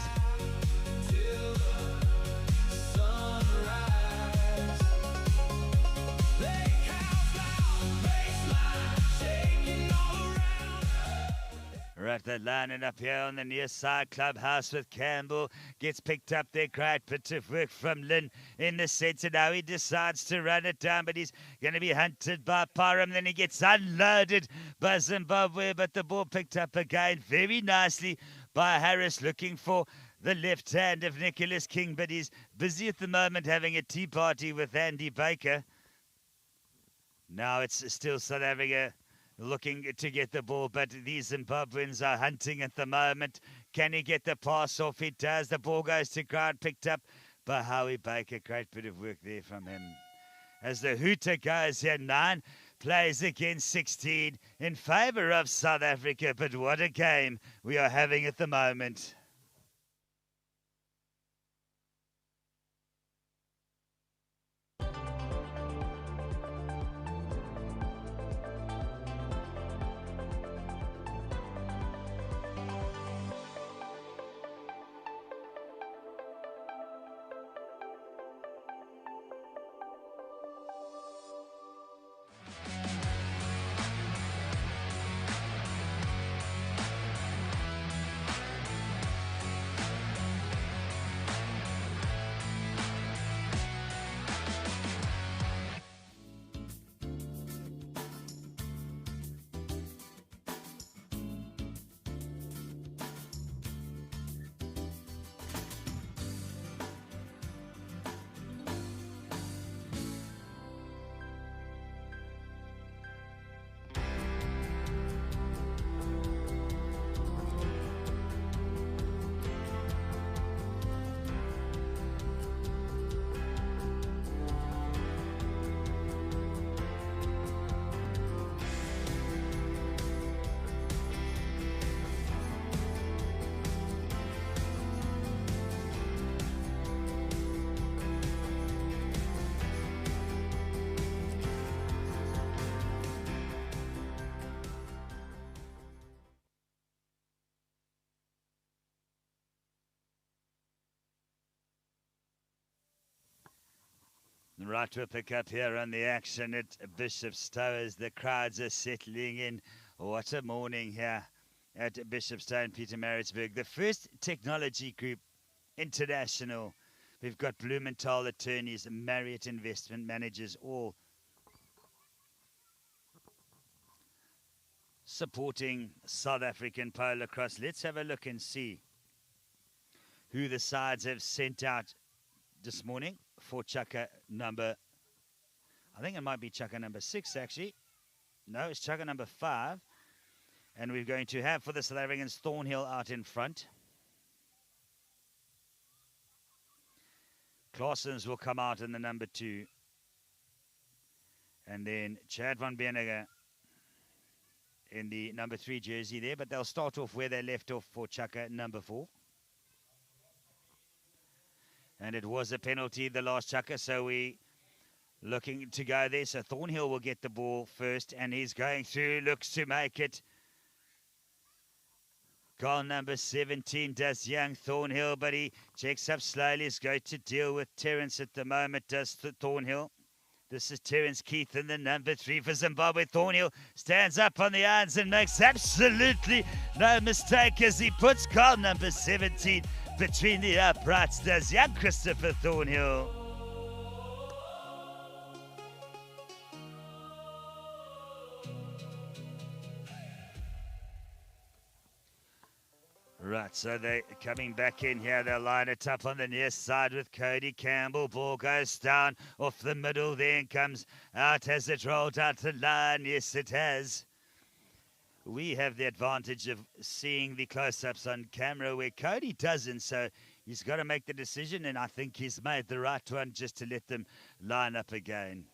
Right, they're lining up here on the near side. Clubhouse with Campbell. Gets picked up there. Great bit of work from Lynn in the centre. Now he decides to run it down, but he's going to be hunted by Parham. Then he gets unloaded by Zimbabwe, but the ball picked up again very nicely by Harris, looking for the left hand of Nicholas King, but he's busy at the moment having a tea party with Andy Baker. Now it's still South Africa looking to get the ball, but these Zimbabweans are hunting at the moment. Can he get the pass off? He does. The ball goes to ground, picked up by Howie Baker. Great bit of work there from him. as the hooter goes here. 9 plays against 16 in favour of South Africa. But what a game we are having at the moment. Right, we'll pick up here on the action at Bishopstowe as the crowds are settling in. What a morning here at Bishopstowe and Pietermaritzburg. The first technology group international. We've got Blumenthal attorneys, Marriott investment managers, all supporting South African PoloCrosse. Let's have a look and see who the sides have sent out this morning for Chaka number, I think it might be Chaka number 6 actually. No, it's Chaka number 5. And we're going to have for the South Africans Thornhill out in front. Claessens will come out in the number 2. And then Chad van Beenige in the number 3 jersey there. But they'll start off where they left off for Chaka number 4. And it was a penalty, the last Chaka, so we looking to go there. So Thornhill will get the ball first, and he's going through, looks to make it. Goal number 17 does young Thornhill, but he checks up slowly. He's going to deal with Terence at the moment, does Thornhill. This is Terence Keith in the number 3 for Zimbabwe. Thornhill stands up on the irons and makes absolutely no mistake as he puts goal number 17 between the uprights, does young Christopher Thornhill. Right, so they're coming back in here. They'll line it up on the near side with Cody Campbell. Ball goes down off the middle, then comes out. Has it rolled out the line? Yes, it has. We have the advantage of seeing the close-ups on camera where Cody doesn't, so he's got to make the decision, and I think he's made the right one just to let them line up again.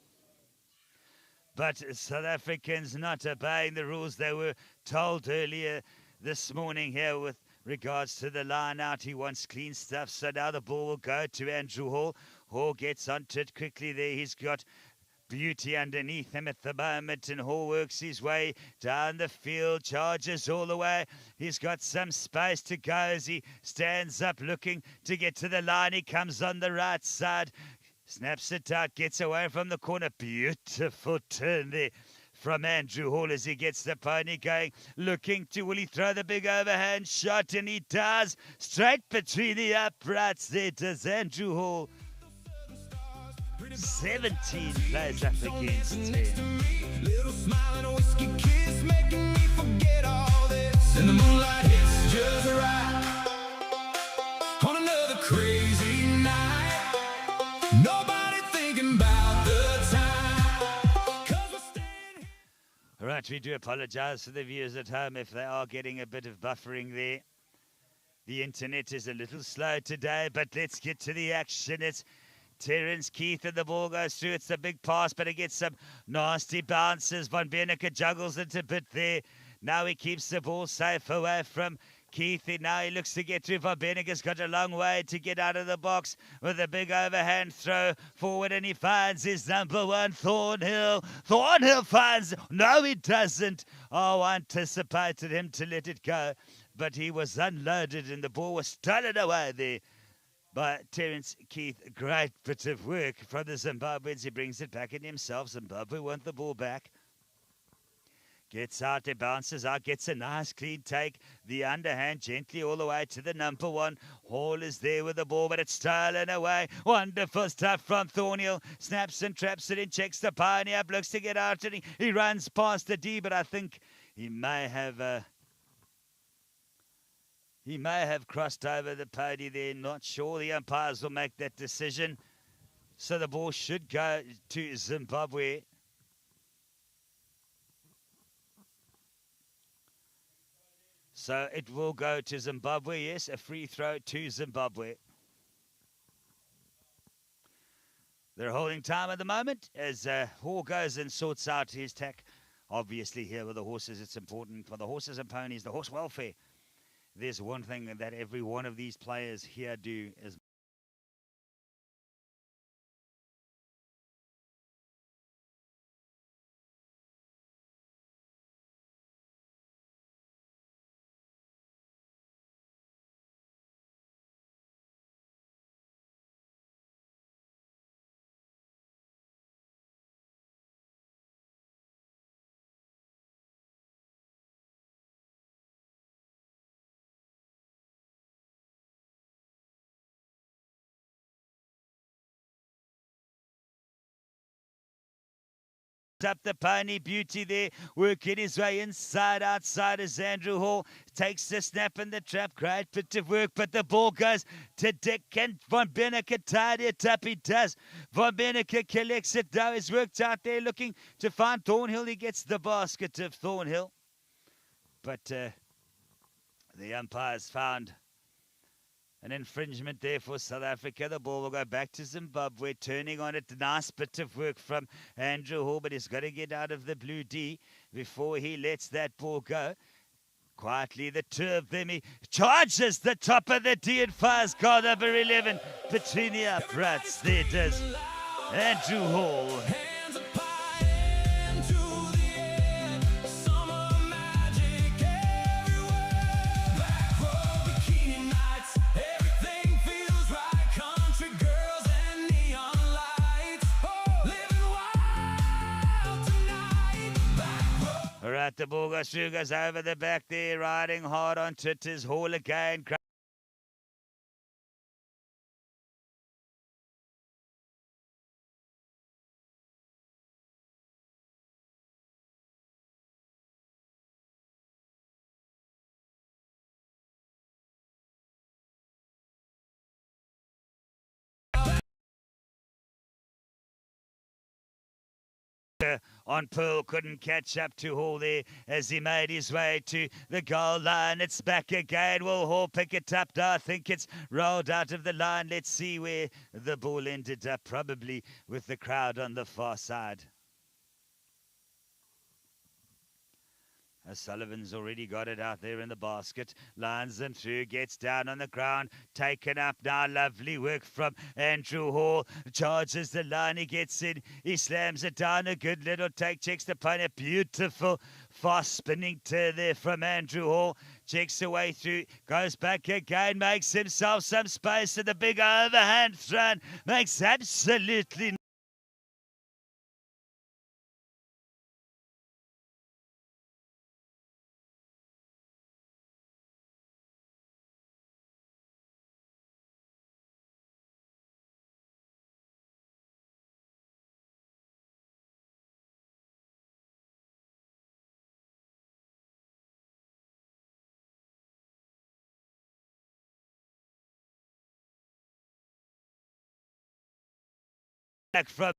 But South Africans not obeying the rules they were told earlier this morning here with regards to the line out. He wants clean stuff, so now the ball will go to Andrew Hall. Hall gets onto it quickly there. He's got Beauty underneath him at the moment, and Hall works his way down the field, charges all the way. He's got some space to go as he stands up looking to get to the line. He comes on the right side, snaps it out, gets away from the corner. Beautiful turn there from Andrew Hall as he gets the pony going, looking to, will he throw the big overhand shot? And he does, straight between the uprights there does Andrew Hall. 17 plays up against 10. Little smile and a whiskey kiss, making me forget all this. And the moonlight hits just right on another crazy night. Nobody thinking about the time. All right, we do apologize to the viewers at home if they are getting a bit of buffering there. The internet is a little slow today, but let's get to the action. It's Terence Keith and the ball goes through. It's a big pass, but it gets some nasty bounces. Von Beneke juggles it a bit there. Now he keeps the ball safe away from Keith. Now he looks to get through. Von Beneke's got a long way to get out of the box with a big overhand throw forward, and he finds his number one, Thornhill. Thornhill finds... No, he doesn't. Oh, I anticipated him to let it go, but he was unloaded and the ball was stolen away there by Terence Keith. Great bit of work from the Zimbabweans. He brings it back in himself. Zimbabwe want the ball back. Gets out, it bounces out, gets a nice clean take. The underhand gently all the way to the number one. Hall is there with the ball, but it's stolen away. Wonderful stuff from Thornhill. Snaps and traps it in, checks the pioneer, looks to get out, and he runs past the D, but I think he may have crossed over the pony there. Not sure. The umpires will make that decision. So the ball should go to Zimbabwe. So it will go to Zimbabwe, yes, a free throw to Zimbabwe. They're holding time at the moment as Hall goes and sorts out his tack. Obviously here with the horses, it's important for the horses and ponies, the horse welfare. There's one thing that every one of these players here do is up the pony beauty there, working his way inside, outside as Andrew Hall takes the snap and the trap. Great bit of work, but the ball goes to Dick, and Von Beneke tied it up. He does. Von Beneke collects it now. He's worked out there looking to find Thornhill. He gets the basket of Thornhill, but the umpires found an infringement there for South Africa. The ball will go back to Zimbabwe, turning on it. Nice bit of work from Andrew Hall, but he's got to get out of the blue D before he lets that ball go. Quietly, the two of them, he charges the top of the D and fires guard number 11 between the uprights. There it is. Andrew Hall. All right, the ball goes through, goes over the back there, riding hard onto it is Hall again. On Pearl, couldn't catch up to Hall there as he made his way to the goal line. It's back again. Will Hall pick it up now? I think it's rolled out of the line. Let's see where the ball ended up, probably with the crowd on the far side. Sullivan's already got it out there in the basket. Lines them through, gets down on the ground. Taken up now. Lovely work from Andrew Hall. Charges the line, he gets in. He slams it down. A good little take. Checks the pony. Beautiful fast spinning turn there from Andrew Hall. Checks the way through. Goes back again. Makes himself some space. And the big overhand thrown. Makes absolutely back from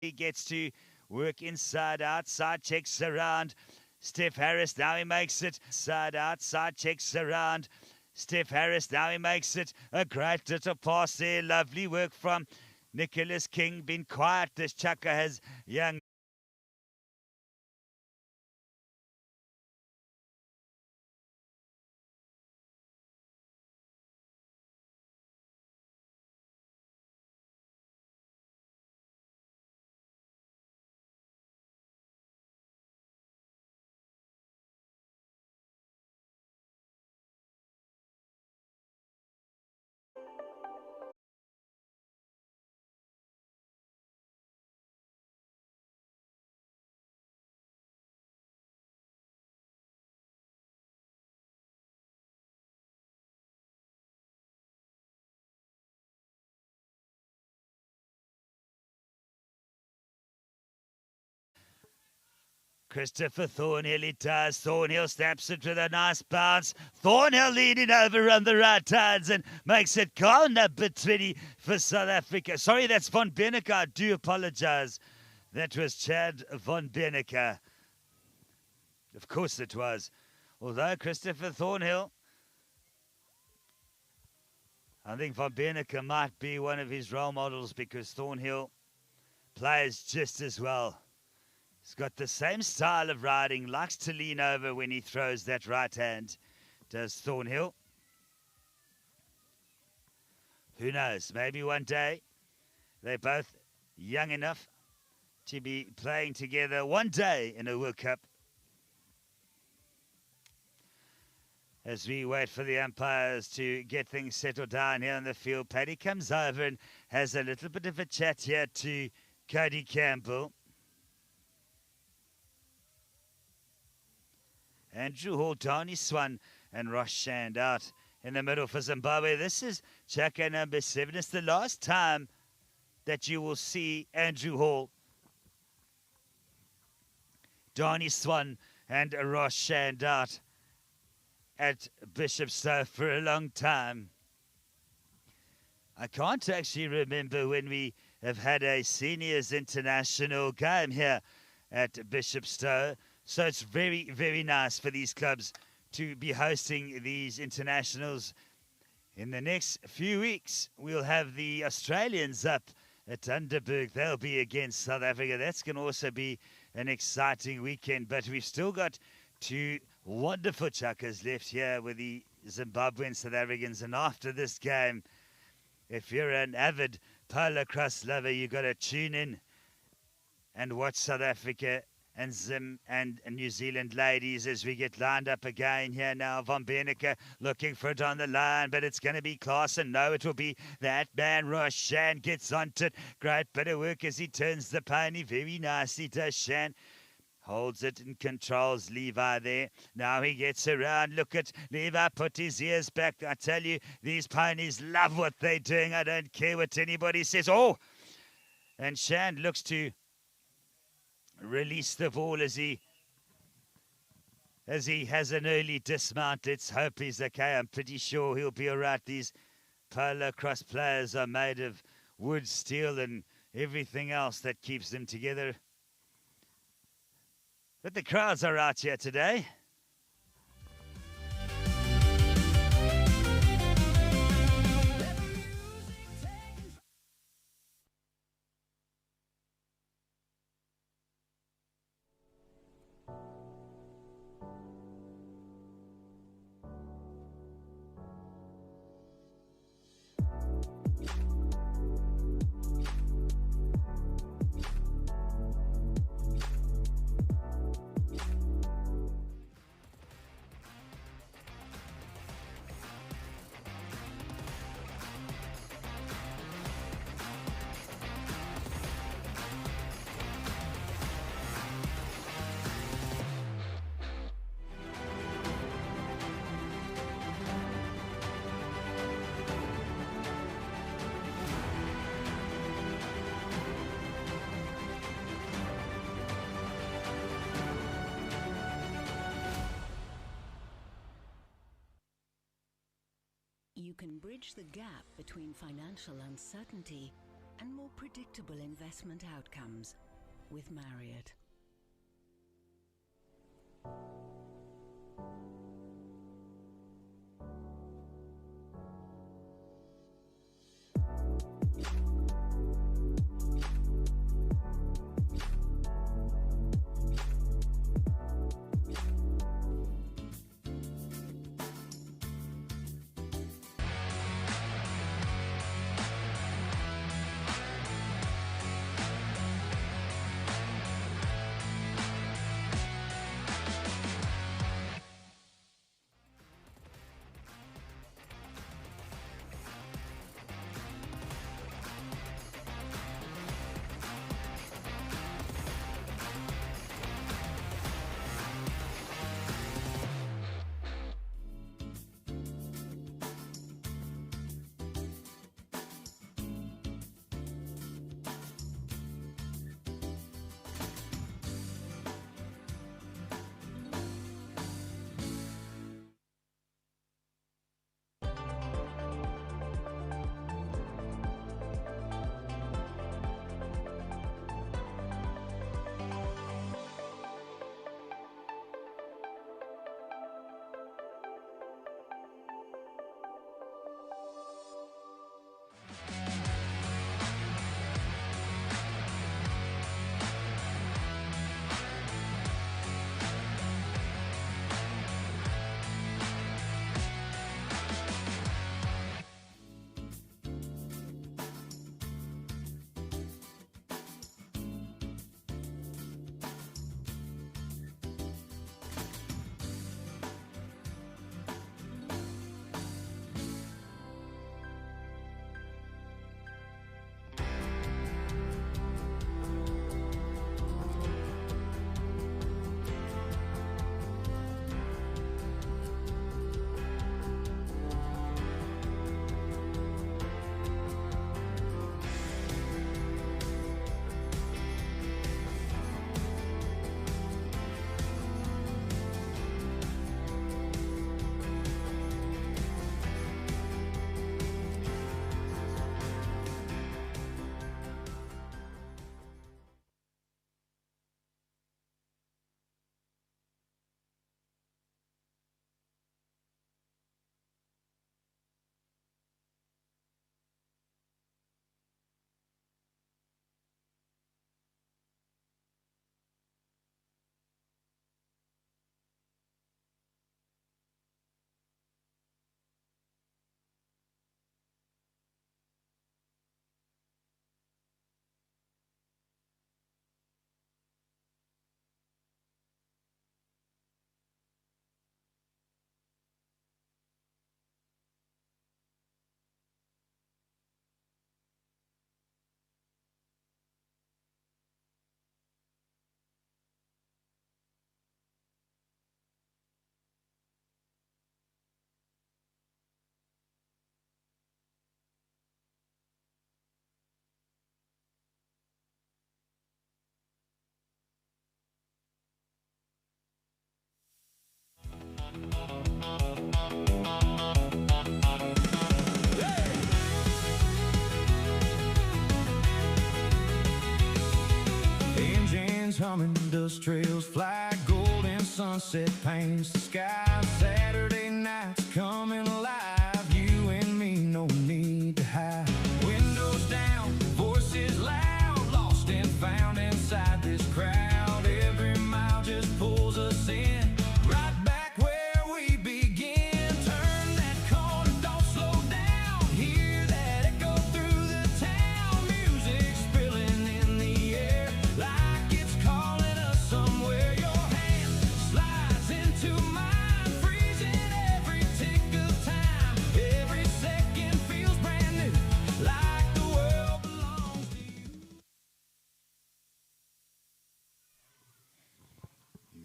He gets to work inside, outside, checks around. Steph Harris, now he makes it. Side, outside, checks around. Steph Harris, now he makes it. A great little pass there. Lovely work from Nicholas King. Been quiet. This chucker has young. Christopher Thornhill, it does. Thornhill snaps it with a nice bounce. Thornhill leading over on the right hands and makes it goal number 20 for South Africa. Sorry, that's Von Benneker. I do apologize. That was Chad Von Benneker. Of course it was. Although Christopher Thornhill, I think Von Benneker might be one of his role models because Thornhill plays just as well. He's got the same style of riding, likes to lean over when he throws that right hand, does Thornhill. Who knows, maybe one day they're both young enough to be playing together one day in a World Cup. As we wait for the umpires to get things settled down here on the field, Paddy comes over and has a little bit of a chat here to Cody Campbell. Andrew Hall, Donnie Swan, and Ross Shand out in the middle for Zimbabwe. This is Chaka number 7. It's the last time that you will see Andrew Hall, Donnie Swan, and Ross Shand out at Bishopstowe for a long time. I can't actually remember when we have had a seniors international game here at Bishopstowe. So it's very, very nice for these clubs to be hosting these internationals. In the next few weeks, we'll have the Australians up at Underberg. They'll be against South Africa. That's going to also be an exciting weekend. But we've still got 2 wonderful chuckers left here with the Zimbabwean South Africans. And after this game, if you're an avid PoloCrosse lover, you've got to tune in and watch South Africa and Zim and New Zealand ladies as we get lined up again here now. Von Benneker looking for it on the line, but it's going to be Klaasen. No, it will be that man. Ross Shan gets onto it. Great bit of work as he turns the pony. Very nicely does Shan. Holds it and controls Levi there. Now he gets around. Look at Levi put his ears back. I tell you, these ponies love what they're doing. I don't care what anybody says. Oh! And Shan looks to release the ball as he has an early dismount. Let's hope he's okay. I'm pretty sure he'll be all right. These PoloCrosse players are made of wood, steel, and everything else that keeps them together. But the crowds are out here today. You can bridge the gap between financial uncertainty and more predictable investment outcomes with Marriott. Humming industrials, fly golden sunset paints the sky. Saturday nights coming alive, you and me, no need to hide. Windows down, voices loud, lost and found inside this crowd. Every mile just pulls us in, right back where we begin. Turn that corner, don't slow down, hear that echo through the town. Music spilling in the air like it's calling us somewhere. Your hand slides into mine, freezing every tick of time. Every second feels brand new, like the world belongs to you.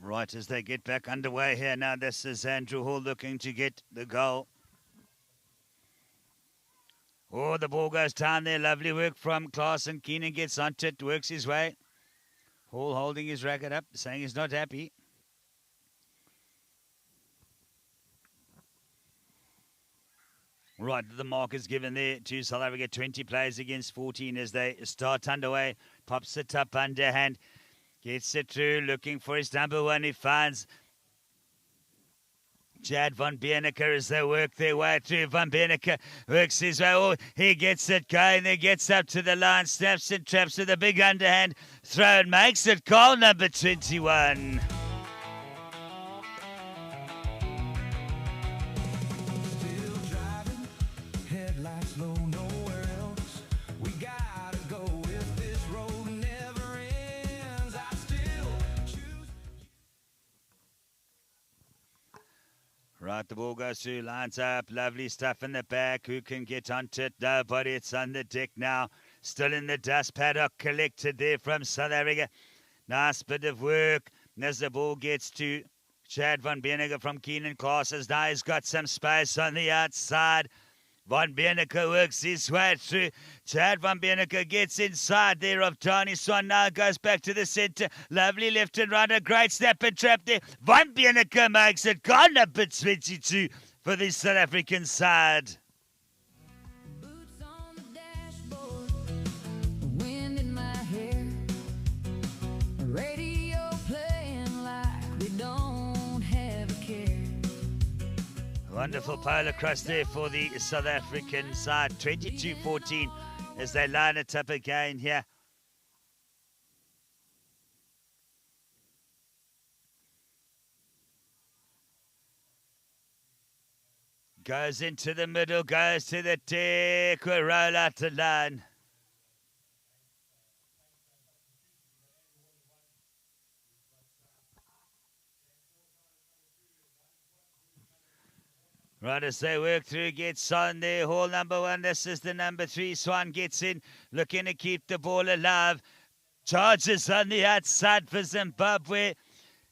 Right, as they get back underway here now, this is Andrew Hall looking to get the goal. Oh, the ball goes down there. Lovely work from Klaas, Keenan gets onto it, works his way. Hall holding his racket up, saying he's not happy. Right, the mark is given there to South Africa. 20 players against 14 as they start underway. Pops it up underhand. Gets it through, looking for his number one. He finds Chad van Beeneke as they work their way through. Van Beeneke works his way. Oh, he gets it going. Then gets up to the line. Snaps and traps with a big underhand throw and makes it goal number 21. Still driving, headlights low, nowhere else. We gotta go if this road never ends. I still choose. Right, the ball goes through, lines up, lovely stuff in the back. Who can get onto it? Nobody. It's on the deck now. Still in the dust paddock, collected there from South Africa. Nice bit of work as the ball gets to Chad van Beeneke from Keenan Classes. Now he's got some space on the outside. Van Beeneke works his way through. Chad van Beeneke gets inside there of Tony Swan. Now goes back to the centre. Lovely left and right. A great snap and trap there. Van Beeneke makes it. Goal number 22 for the South African side. Boots on the dashboard, wind in my hair, radio playing like we don't have a care. Wonderful PoloCrosse there for the South African side. 22-14 as they line it up again here. Goes into the middle, goes to the deck, will roll out the line. Right as they work through, gets on there. Hall number one. This is the number 3. Swan gets in, looking to keep the ball alive. Charges on the outside for Zimbabwe.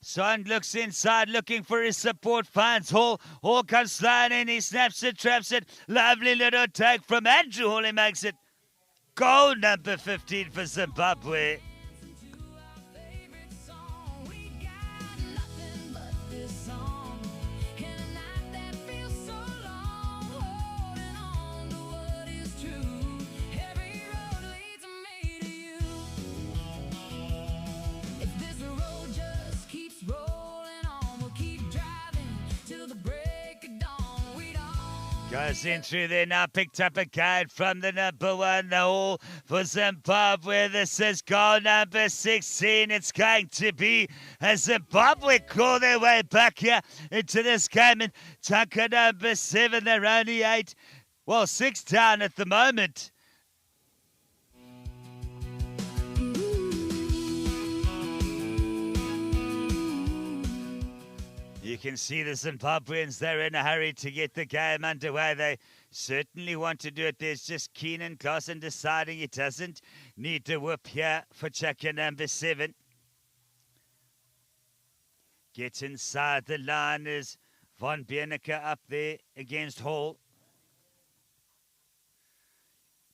Swan looks inside, looking for his support. Finds Hall. Hall comes flying in. He snaps it, traps it. Lovely little take from Andrew Hall. He makes it goal number 15 for Zimbabwe. Goes in through there now, picked up a card from the number 1, the Hall for Zimbabwe. This is goal number 16. It's going to be as Zimbabwe claw their way back here into this game. And chunker number 7, they're only 6 down at the moment. You can see the Zimbabweans, they're in a hurry to get the game underway. They certainly want to do it. There's just Keenan Clausen deciding he doesn't need to whip here for checker number 7. Gets inside the line is Van Beeneke up there against Hall.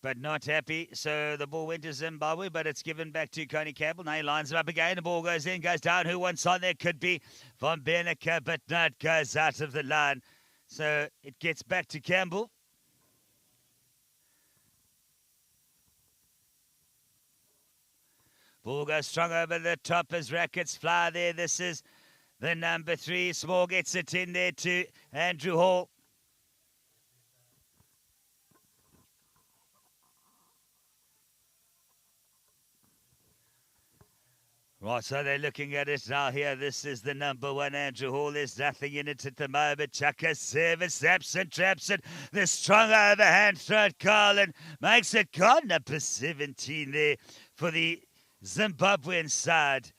But not happy, so the ball went to Zimbabwe, but it's given back to Coney Campbell. Now he lines it up again. The ball goes in, goes down. Who wants on there? Could be Van Beeneke, but no, it goes out of the line. So it gets back to Campbell. Ball goes strong over the top as rackets fly there. This is the number 3. Small gets it in there to Andrew Hall. Right, so they're looking at it now here. This is the number 1, Andrew Hall. There's nothing in it at the moment. Chucker service, snaps and traps it. The strong overhand throw at Carlin makes it goal number 17 there for the Zimbabwean side.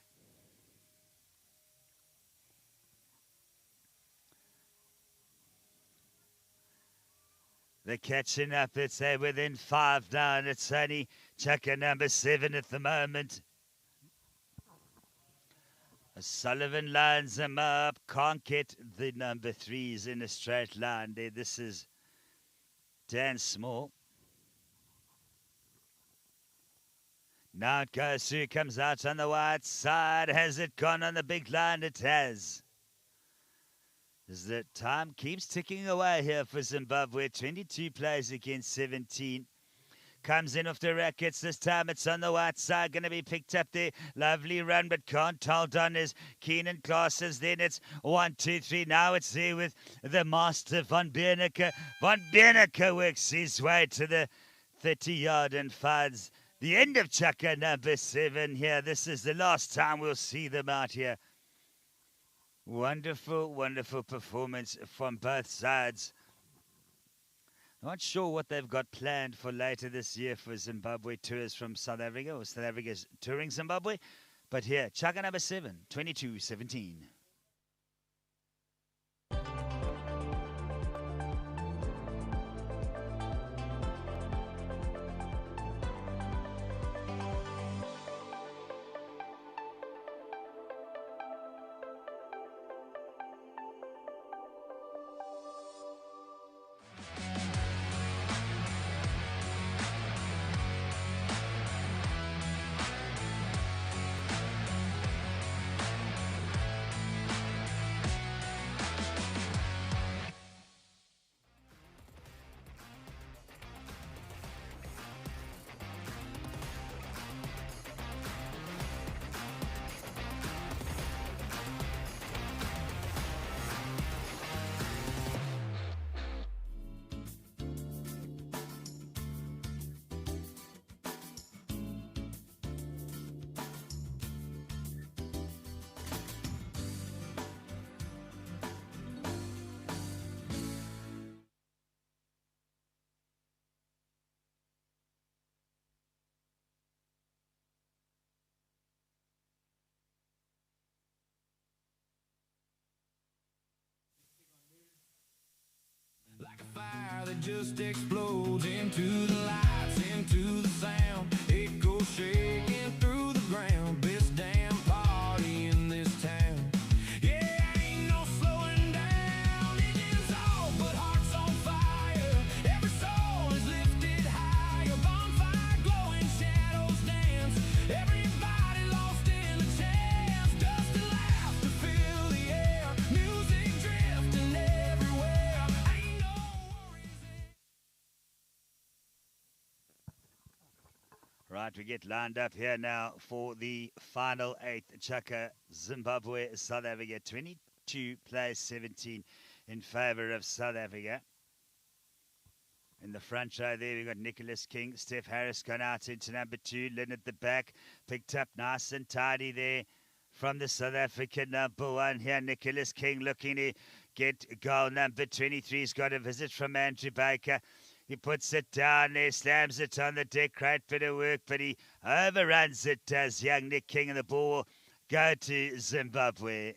They're catching up. It's within 5 now, and it's only Chucker number 7 at the moment. Sullivan lines them up. Can't get the number 3s in a straight line there. This is Dan Small. Now it goes through, comes out on the wide side. Has it gone on the big line? It has. As the time keeps ticking away here for Zimbabwe. 22 plays against 17. Comes in off the rackets. This time it's on the white side. Going to be picked up there. Lovely run, but can't hold on as Keenan classes. Then it's 1, 2, 3. Now it's there with the master, Van Berneke. Van Berneke works his way to the 30-yard and finds the end of chukka number 7 here. This is the last time we'll see them out here. Wonderful, wonderful performance from both sides. Not sure what they've got planned for later this year for Zimbabwe tours from South Africa, or South Africa's touring Zimbabwe. But here, chukka number 7, 22-17. Like a fire that just explodes into the lights, into the sound. It goes shaking through the ground. Best damn party in this town. Yeah, ain't no slowing down. Engines off, but hearts on fire. Every soul is lifted higher. Bonfire glowing, shadows dance. Everybody lost in the chance. Dust and laughter fill the air. Music drifting everywhere. Ain't no worries. Right, we get lined up here now for the final 8. Chukka, Zimbabwe, South Africa. 22 plays 17 in favour of South Africa. In the front row there, we've got Nicholas King. Steph Harris gone out into number 2. Lynn at the back. Picked up nice and tidy there from the South African number 1 here. Nicholas King looking to get goal number 23. He's got a visit from Andrew Baker. He puts it down there, slams it on the deck. Great bit of work, but he overruns it, does young Nick King, and the ball will go to Zimbabwe.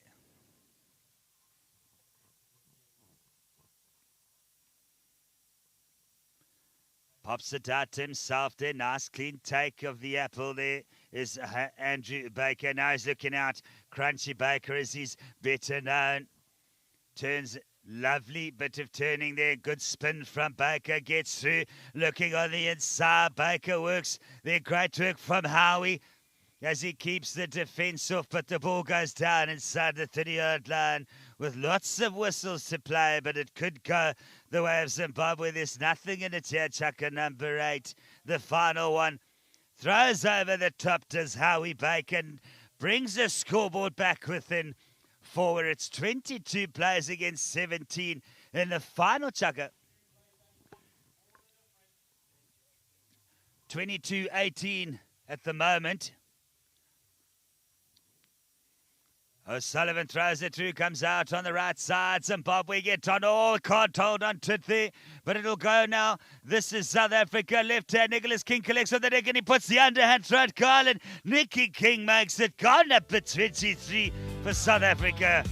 Pops it out to himself there. Nice clean take of the apple there is Andrew Baker. Now he's looking out. Crunchy Baker as he's better known. Turns. Lovely bit of turning there. Good spin from Baker. Gets through. Looking on the inside. Baker works there. Great work from Howie as he keeps the defence off. But the ball goes down inside the 30-yard line with lots of whistles to play. But it could go the way of Zimbabwe. There's nothing in it here. Chukka number 8. The final one. Throws over the top. Does Howie Baker. Brings the scoreboard back within 4. It's 22 players against 17 in the final chukka. 22-18 at the moment. O'Sullivan throws it through, comes out on the right side. Zimbabwe get on. Oh, can't hold on to it there, but it'll go now. This is South Africa. Left hand, Nicholas King collects on the deck and he puts the underhand throw at Garland. Nicky King makes it. Gone up at 23 for South Africa.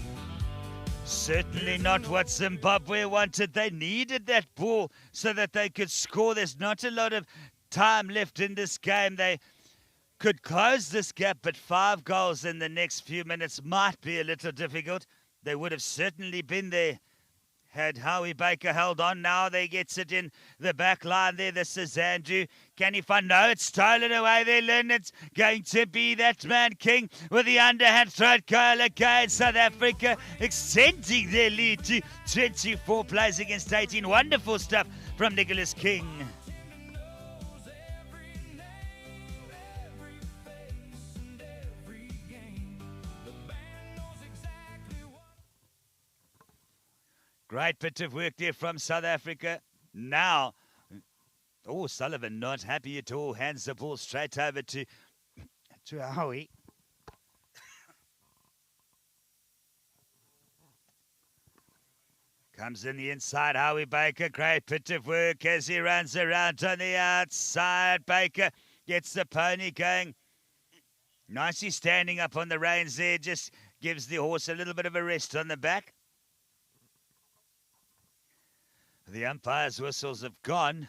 Certainly not what Zimbabwe wanted. They needed that ball so that they could score. There's not a lot of time left in this game. They could close this gap, but 5 goals in the next few minutes might be a little difficult. They would have certainly been there Had Howie Baker held on, now they gets it in the back line there. This is Andrew. Can he find? No, it's stolen away there, Lynn. It's going to be that man King with the underhand throat goal again. South Africa extending their lead to 24 plays against 18. Wonderful stuff from Nicholas King. Great bit of work there from South Africa. Now, oh, Sullivan not happy at all. Hands the ball straight over to Howie. Comes in the inside, Howie Baker. Great bit of work as he runs around on the outside. Baker gets the pony going. Nicely standing up on the reins there. Just gives the horse a little bit of a rest on the back. The umpire's whistles have gone,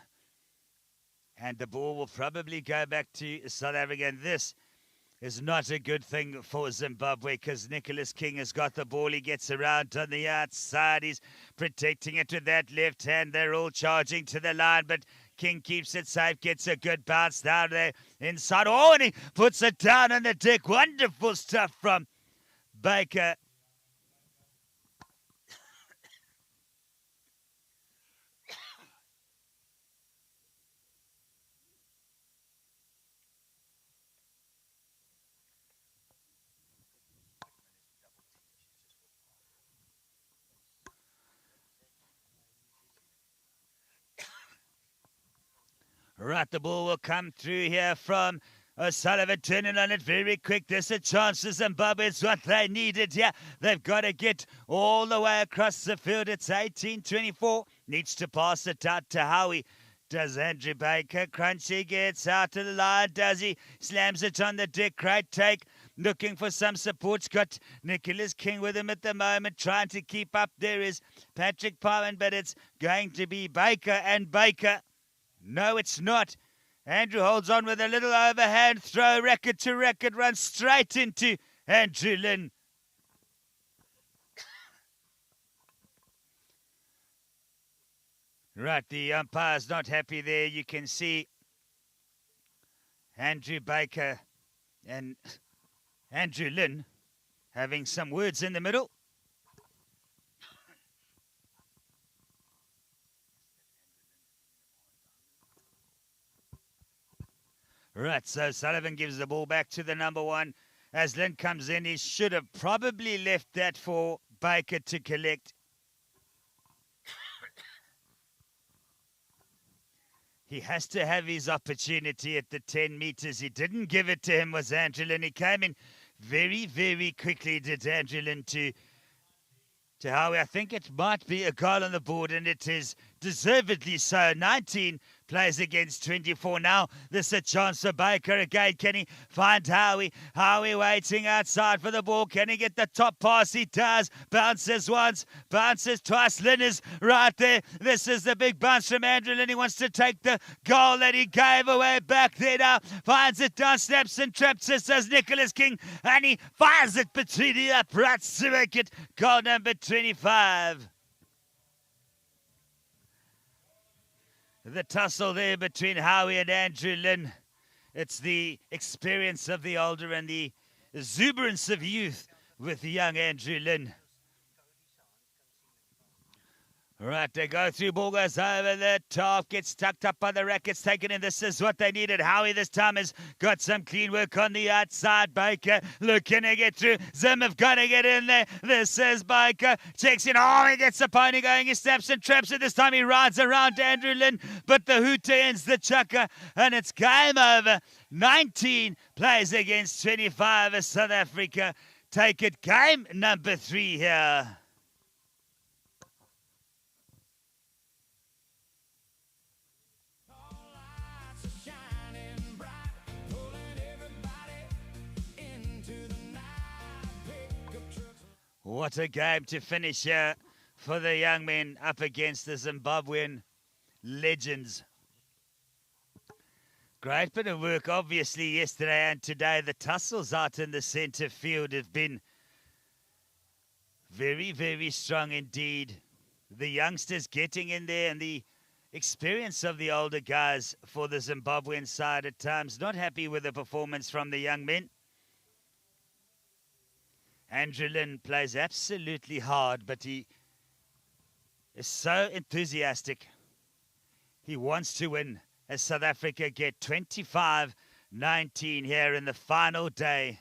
and the ball will probably go back to South Africa. And this is not a good thing for Zimbabwe because Nicholas King has got the ball. He gets around on the outside. He's protecting it with that left hand. They're all charging to the line, but King keeps it safe, gets a good bounce down there inside. Oh, and he puts it down on the deck. Wonderful stuff from Baker. Right, the ball will come through here from O'Sullivan, turning on it very quick. There's a chance for Zimbabwe. It's what they needed here. They've got to get all the way across the field. It's 18-24. Needs to pass it out to Howie. Does Andrew Baker. Crunchy gets out to the line. Does he? Slams it on the deck. Great take. Looking for some support. Got Nicholas King with him at the moment. Trying to keep up. There is Patrick Powen, but it's going to be Baker and Baker. No, it's not. Andrew holds on with a little overhand throw. Record to record. Runs straight into Andrew Lynn. Right, the umpire's not happy there. You can see Andrew Baker and Andrew Lynn having some words in the middle. Right, so Sullivan gives the ball back to the number one. As Lynn comes in, he should have probably left that for Baker to collect. He has to have his opportunity at the 10 meters. He didn't give it to him, was Andrew Lynn. He came in very, very quickly, did Andrew Lynn, to Howie. I think it might be a goal on the board, and it is deservedly so. 19 plays against 24. Now there's a chance for Baker again. Can he find Howie? Howie waiting outside for the ball. Can he get the top pass? He does. Bounces once, bounces twice. Lynn is right there. This is the big bounce from Andrew Lynn. He wants to take the goal that he gave away back there now. Finds it down, snaps and traps it, says Nicholas King, and he fires it between the uprights to make it goal number 25. The tussle there between Howie and Andrew Lynn. It's the experience of the older and the exuberance of youth with the young Andrew Lynn. Right, they go through, ball goes over the top, gets tucked up by the rackets, taken in. This is what they needed. Howie this time has got some clean work on the outside. Baker looking to get through. Zim have got to get in there. This is Baker. Checks in. Oh, he gets the pony going. He snaps and traps it. This time he rides around Andrew Lynn, but the hooter ends the chucker, and it's game over. 19 plays against 25 as South Africa take it. Game number 3 here. What a game to finish here for the young men up against the Zimbabwean legends. Great bit of work, obviously, yesterday and today. The tussles out in the centre field have been very, very strong indeed. the youngsters getting in there and the experience of the older guys for the Zimbabwean side at times. Not happy with the performance from the young men. Andrew Lynn plays absolutely hard, but he is so enthusiastic. He wants to win as South Africa get 25-19 here in the final day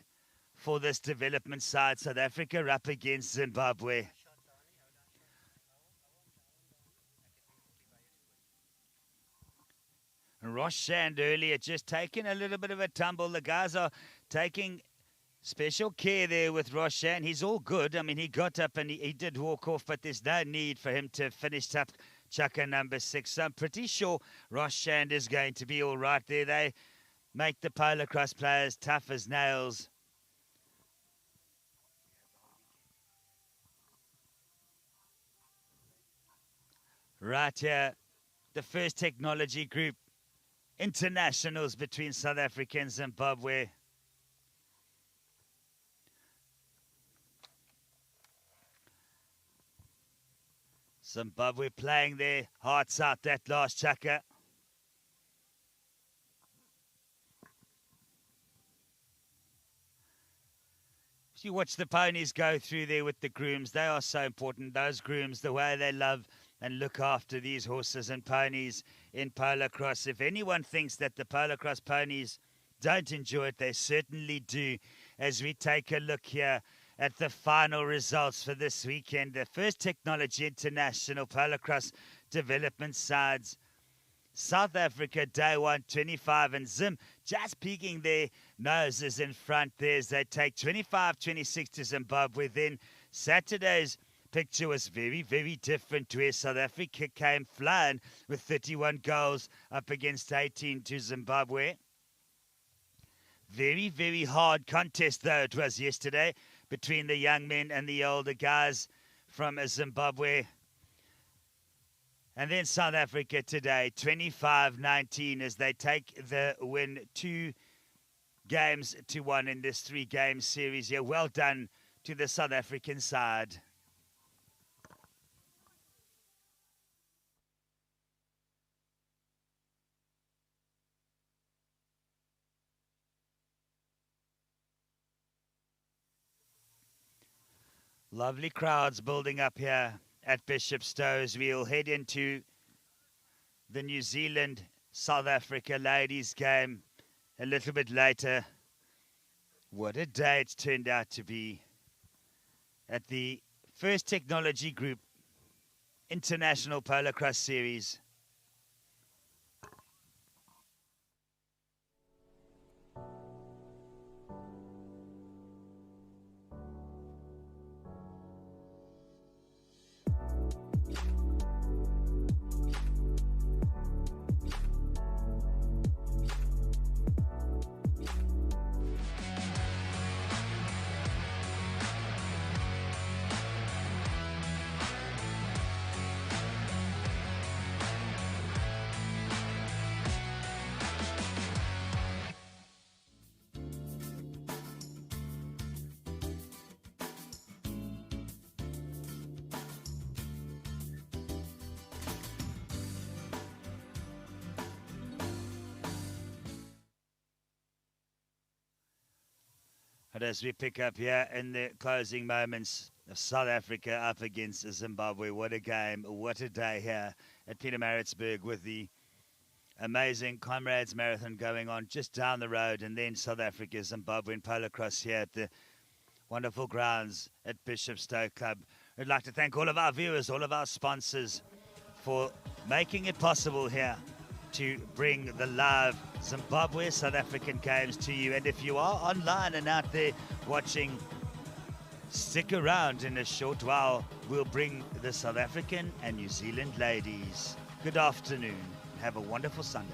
for this development side. South Africa up against Zimbabwe. Roshand earlier just taking a little bit of a tumble. The guys are taking special care there with Roshand. He's all good. I mean, he got up and he did walk off, but there's no need for him to finish up chucker number 6. So I'm pretty sure Roshand is going to be all right there. They make the PoloCrosse players tough as nails. Right here, the first technology group internationals between South Africa and Zimbabwe. Zimbabwe playing their hearts out that last chucker. If you watch the ponies go through there with the grooms, they are so important. Those grooms, the way they love and look after these horses and ponies in PoloCrosse. If anyone thinks that the PoloCrosse ponies don't enjoy it, they certainly do. As we take a look here at the final results for this weekend, the first Technology International PoloCrosse development sides. South Africa, day 1, 25, and Zim just peeking their noses in front there as they take 25-26 to Zimbabwe. Then Saturday's picture was very, very different, where South Africa came flying with 31 goals up against 18 to Zimbabwe. Very, very hard contest, though, it was yesterday between the young men and the older guys from Zimbabwe. And then South Africa today, 25-19, as they take the win 2 games to 1 in this 3-game series here. Well done to the South African side. Lovely crowds building up here at Bishopstowe as we'll head into the New Zealand-South Africa ladies game a little bit later. What a day it's turned out to be at the first Technology Group International PoloCrosse Series. But as we pick up here in the closing moments of South Africa up against Zimbabwe, what a game, what a day here at Pietermaritzburg with the amazing Comrades Marathon going on just down the road, and then South Africa, Zimbabwe and PoloCrosse here at the wonderful grounds at Bishopstowe Club. I'd like to thank all of our viewers, all of our sponsors for making it possible here to bring the live Zimbabwe South African games to you. And if you are online and out there watching, stick around. In a short while we'll bring the South African and New Zealand ladies. Good afternoon. Have a wonderful Sunday.